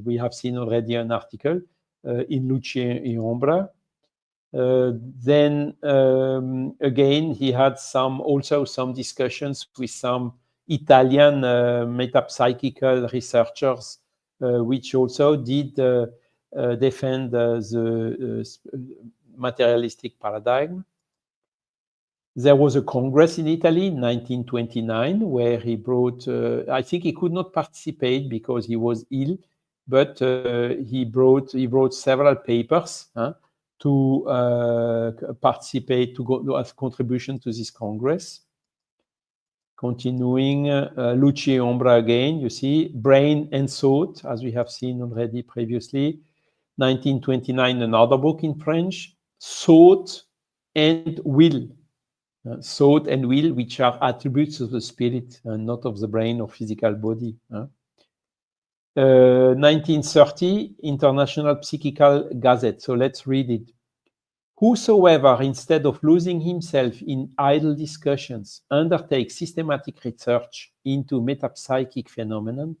We have seen already an article in Luce and Ombra. Then again, he had also some discussions with some Italian metapsychical researchers, which also did defend the materialistic paradigm. There was a congress in Italy in 1929 where he brought, I think he could not participate because he was ill, but he brought several papers to participate, to go as contribution to this congress. Continuing, Luce e Ombra again, you see, Brain and Thought, as we have seen already previously. 1929, another book in French, Thought and Will. Thought and will, which are attributes of the spirit and not of the brain or physical body. 1930, International Psychical Gazette. So let's read it. Whosoever, instead of losing himself in idle discussions, undertakes systematic research into metapsychic phenomenon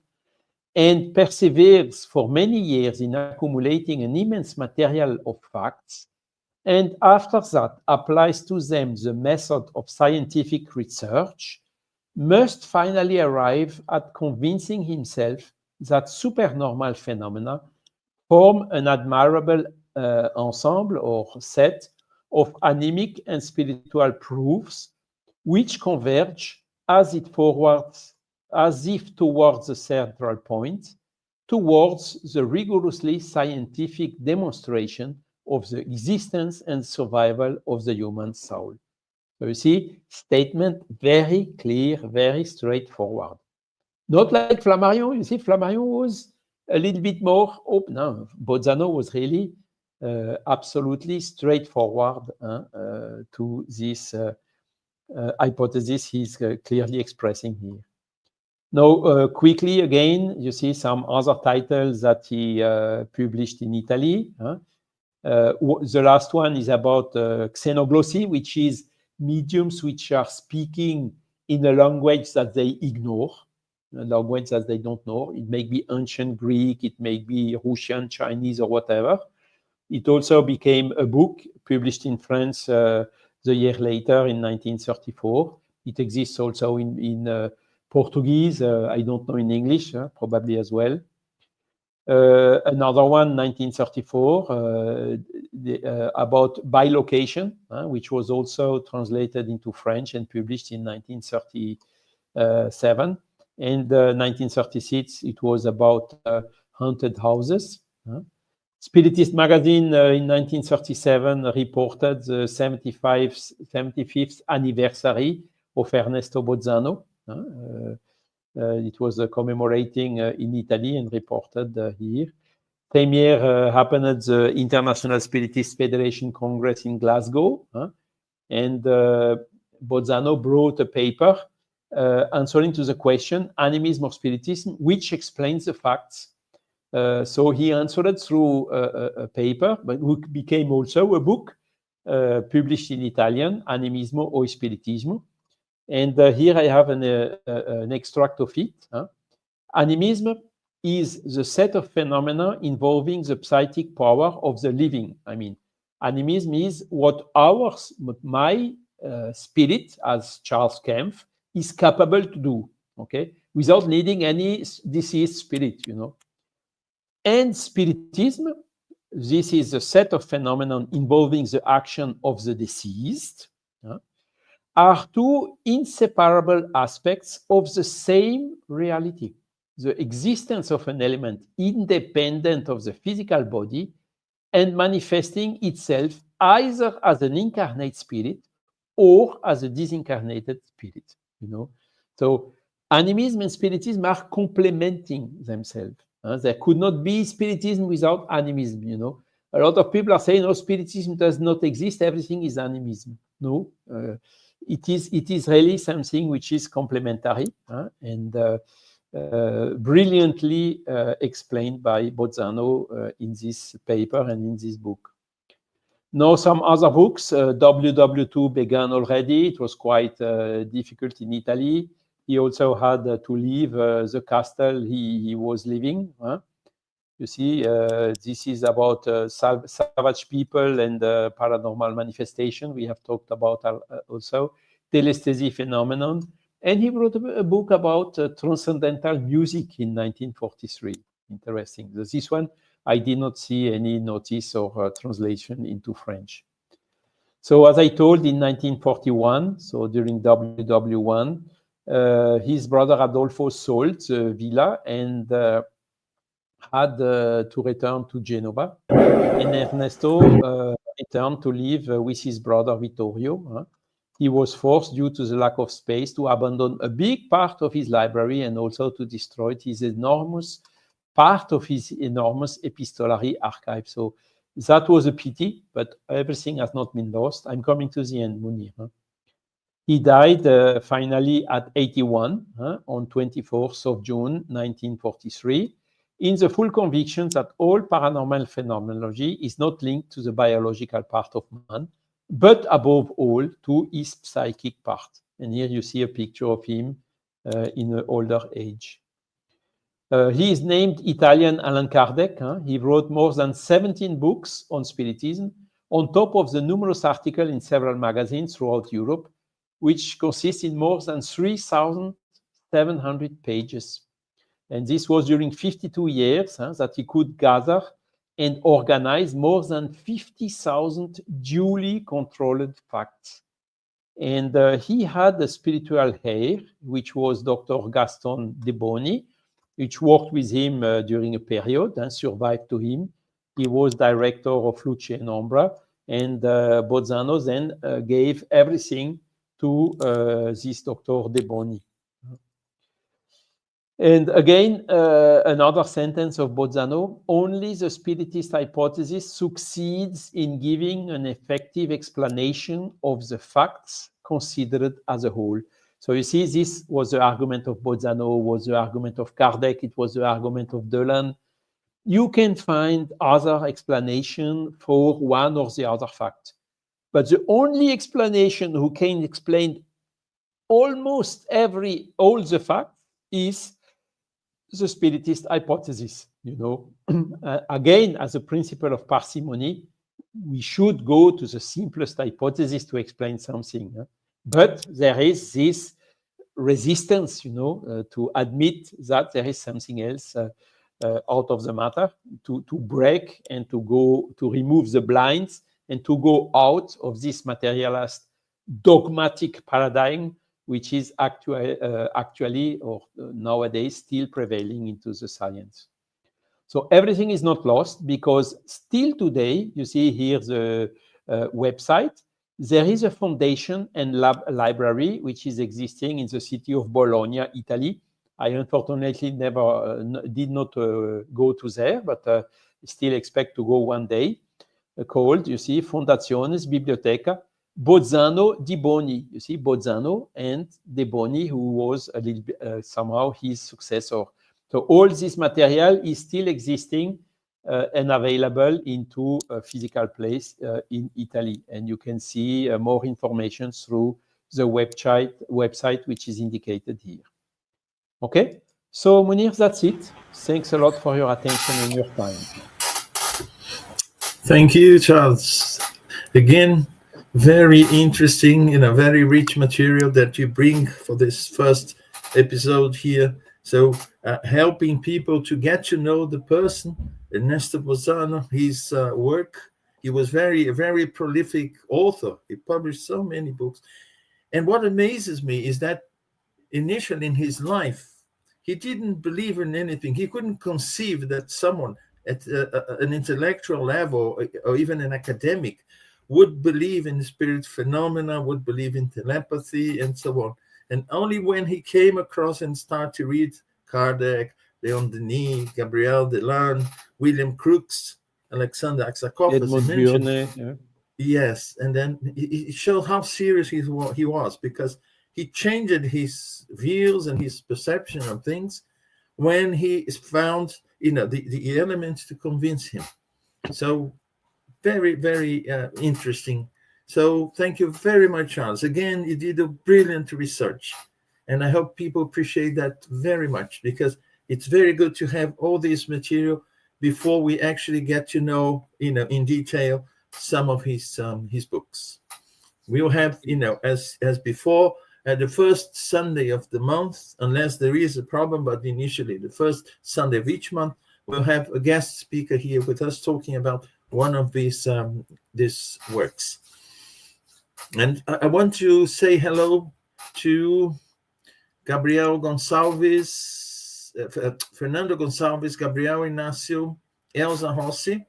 and perseveres for many years in accumulating an immense material of facts, and after that applies to them the method of scientific research, must finally arrive at convincing himself that supernormal phenomena form an admirable ensemble or set of animic and spiritual proofs which converge as if towards the central point, towards the rigorously scientific demonstration of the existence and survival of the human soul. So you see, statement very clear, very straightforward. Not like Flammarion. You see, Flammarion was a little bit more open. No, Bozzano was really absolutely straightforward to this hypothesis he's clearly expressing here. Now, quickly again, you see some other titles that he published in Italy. The last one is about xenoglossy, which is mediums which are speaking in a language that they ignore, a language that they don't know. It may be ancient Greek, it may be Russian, Chinese, or whatever. It also became a book published in France the year later in 1934. It exists also in Portuguese, I don't know in English, probably as well. Another one, 1934, about bilocation, which was also translated into French and published in 1937. And 1936, it was about haunted houses. Spiritist magazine in 1937 reported the 75th anniversary of Ernesto Bozzano. It was commemorating in Italy and reported here. Same year happened at the International Spiritist Federation Congress in Glasgow. And Bozzano brought a paper answering to the question, animism or spiritism, which explains the facts. So he answered it through a paper, but it became also a book published in Italian, Animismo o Spiritismo. And here I have an extract of it. Animism is the set of phenomena involving the psychic power of the living. I mean, animism is what my spirit, as Charles Kempf, is capable to do, okay, without needing any deceased spirit, you know. And spiritism, this is a set of phenomena involving the action of the deceased, are two inseparable aspects of the same reality. The existence of an element independent of the physical body and manifesting itself either as an incarnate spirit or as a disincarnated spirit, you know. So animism and spiritism are complementing themselves. There could not be spiritism without animism, you know. A lot of people are saying, no, spiritism does not exist, everything is animism. No, it is really something which is complementary and brilliantly explained by Bozzano in this paper and in this book. Now, some other books, WW2 began already. It was quite difficult in Italy. He also had to leave the castle he was living. You see, this is about savage people and paranormal manifestation. We have talked about also telesthesia phenomenon. And he wrote a book about transcendental music in 1943. Interesting. This one, I did not see any notice or translation into French. So as I told, in 1941, so during WW1, his brother Adolfo sold the villa and had to return to Genova. And Ernesto returned to live with his brother Vittorio. He was forced, due to the lack of space, to abandon a big part of his library and also to destroy his enormous epistolary archive. So that was a pity, but everything has not been lost. I'm coming to the end, Munir. He died finally at 81 on 24th of June, 1943, in the full conviction that all paranormal phenomenology is not linked to the biological part of man, but above all to his psychic part. And here you see a picture of him in an older age. He is named Italian Allan Kardec. He wrote more than 17 books on spiritism, on top of the numerous articles in several magazines throughout Europe, which consists in more than 3,700 pages. And this was during 52 years that he could gather and organize more than 50,000 duly controlled facts. And he had a spiritual heir, which was Dr. Gaston de Boni, which worked with him during a period and survived to him. He was director of Luce and Ombra, and Bozzano then gave everything to this Dr. de Boni. And again, another sentence of Bozzano: only the spiritist hypothesis succeeds in giving an effective explanation of the facts considered as a whole. So you see, this was the argument of Bozzano, was the argument of Kardec, it was the argument of Delan. You can find other explanation for one or the other fact. But the only explanation who can explain almost all the facts is the spiritist hypothesis. Again, as a principle of parsimony, we should go to the simplest hypothesis to explain something. But there is this resistance, to admit that there is something else out of the matter, to break and to remove the blinds and to go out of this materialist dogmatic paradigm, which is actually or nowadays still prevailing into the science. So everything is not lost, because still today, you see here the website, there is a foundation and library which is existing in the city of Bologna, Italy. I unfortunately did not go to there, but still expect to go one day, called, you see, Fondazione Biblioteca Bozzano di Boni. You see, Bozzano and de Boni, who was a little bit, somehow his successor. So all this material is still existing and available into a physical place in Italy. And you can see more information through the website which is indicated here. Okay, so Munir, that's it. Thanks a lot for your attention and your time. Thank you, Charles. Again, very interesting, very rich material that you bring for this first episode here. So helping people to get to know the person, Ernesto Bozzano, his work. He was very prolific author. He published so many books. And what amazes me is that initially in his life, he didn't believe in anything. He couldn't conceive that someone at an intellectual level or even an academic would believe in spirit phenomena, would believe in telepathy, and so on. And only when he came across and started to read Kardec, Leon Denis, Gabriel Delan, William Crookes, Alexander Aksakov, Edmund Burne, yeah. Yes, and then it showed how serious he was, because he changed his views and his perception of things when he found, the elements to convince him. So very, very interesting. So thank you very much, Charles. Again, you did a brilliant research, and I hope people appreciate that very much, because it's very good to have all this material before we actually get to know, in detail some of his books. We will have, as before, the first Sunday of the month, unless there is a problem, but initially the first Sunday of each month, we'll have a guest speaker here with us talking about one of these works. And I want to say hello to Gabriel Gonçalves, Fernando Gonçalves, Gabriel Inácio, Elza Rossi.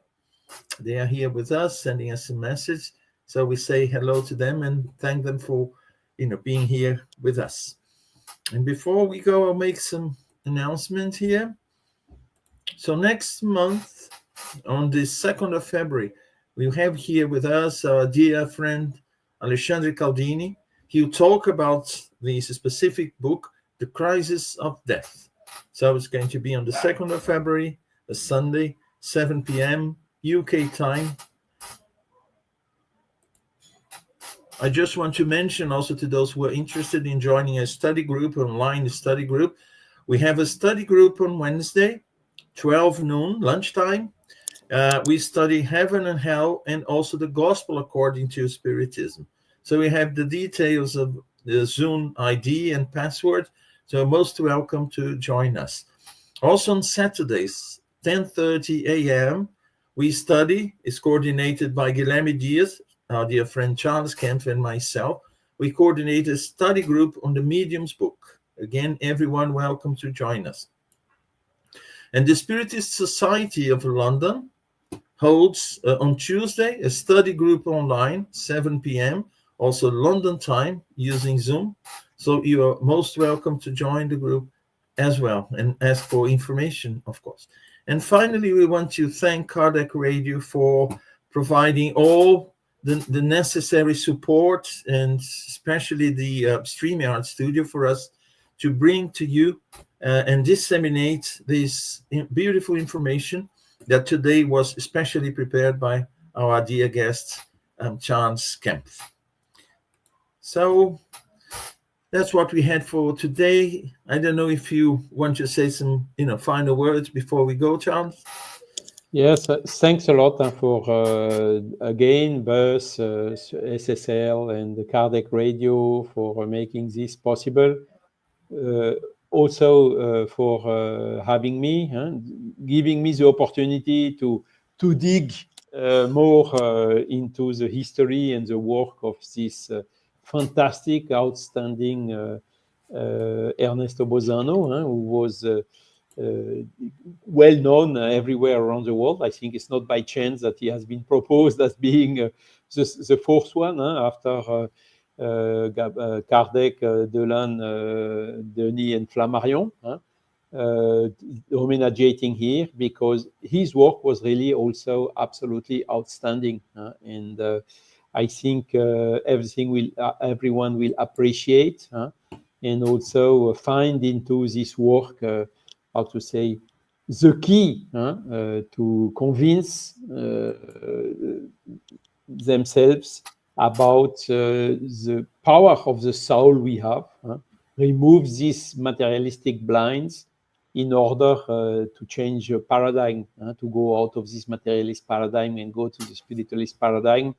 They are here with us, sending us a message. So we say hello to them and thank them for, being here with us. And before we go, I'll make some announcement here. So next month, on the 2nd of February, we have here with us our dear friend Alexandre Caldini. He'll talk about this specific book, The Crisis of Death. So it's going to be on the 2nd of February, a Sunday, 7 p.m. UK time. I just want to mention also to those who are interested in joining a study group, online study group, we have a study group on Wednesday, 12 noon, lunchtime. We study heaven and hell and also the gospel according to Spiritism. So we have the details of the Zoom ID and password. So most welcome to join us. Also on Saturdays, 10:30 a.m., we study. It's coordinated by Guilherme Dias, our dear friend Charles Kempf, and myself. We coordinate a study group on the Medium's book. Again, everyone welcome to join us. And the Spiritist Society of London holds on Tuesday a study group online, 7 p.m., also London time, using Zoom. So you are most welcome to join the group as well and ask for information, of course. And finally, we want to thank Kardec Radio for providing all the necessary support, and especially the StreamYard studio for us to bring to you and disseminate this beautiful information that today was especially prepared by our dear guest, Charles Kempf. So that's what we had for today. I don't know if you want to say some, final words before we go, Charles. Yes, thanks a lot for, again, Buzz, SSL, and the Kardec Radio for making this possible. Also for having me, giving me the opportunity to dig more into the history and the work of this fantastic, outstanding Ernesto Bozzano, who was well known everywhere around the world. I think it's not by chance that he has been proposed as being the fourth one after Kardec, Delane, Denis, and Flammarion, homenageating here, because his work was really also absolutely outstanding, and I think everyone will appreciate, and also find into this work, how to say, the key to convince themselves about the power of the soul we have, remove these materialistic blinds in order to change a paradigm, to go out of this materialist paradigm and go to the spiritualist paradigm,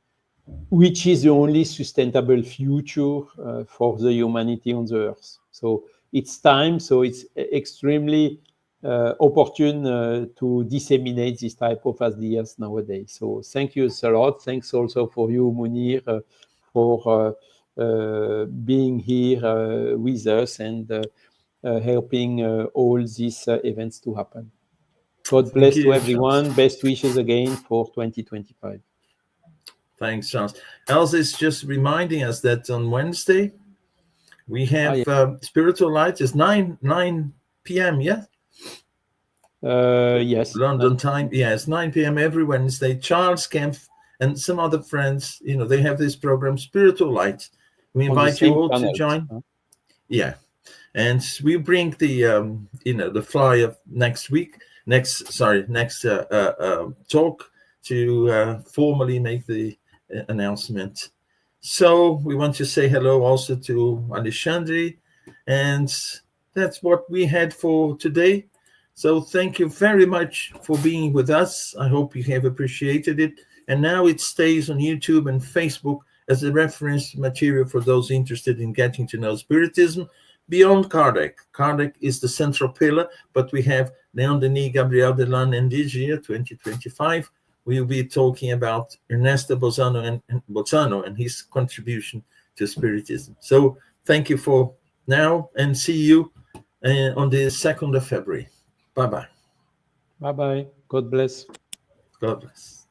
which is the only sustainable future for the humanity on the earth. So it's time, so it's extremely opportune to disseminate this type of ideas nowadays. So thank you a lot. Thanks also for you, Munir, for being here with us and helping all these events to happen. God bless to everyone. Charles. Best wishes again for 2025. Thanks, Charles. Elsa is just reminding us that on Wednesday we have Spiritual Light. It's 9 p.m. Yeah. Yes. London time. Yeah, it's 9 p.m. every Wednesday. Charles Kempf and some other friends, they have this program, Spiritual Light. We invite you all to join. Yeah. And we bring the, the flyer next talk to formally make the announcement. So we want to say hello also to Alexandre. And that's what we had for today. So thank you very much for being with us. I hope you have appreciated it. And now it stays on YouTube and Facebook as a reference material for those interested in getting to know Spiritism beyond Kardec. Kardec is the central pillar, but we have Leon Denis, Gabriel Delane, and this year, 2025, we'll be talking about Ernesto Bozzano and his contribution to Spiritism. So thank you for now, and see you on the 2nd of February. Bye-bye. Bye-bye. God bless. God bless.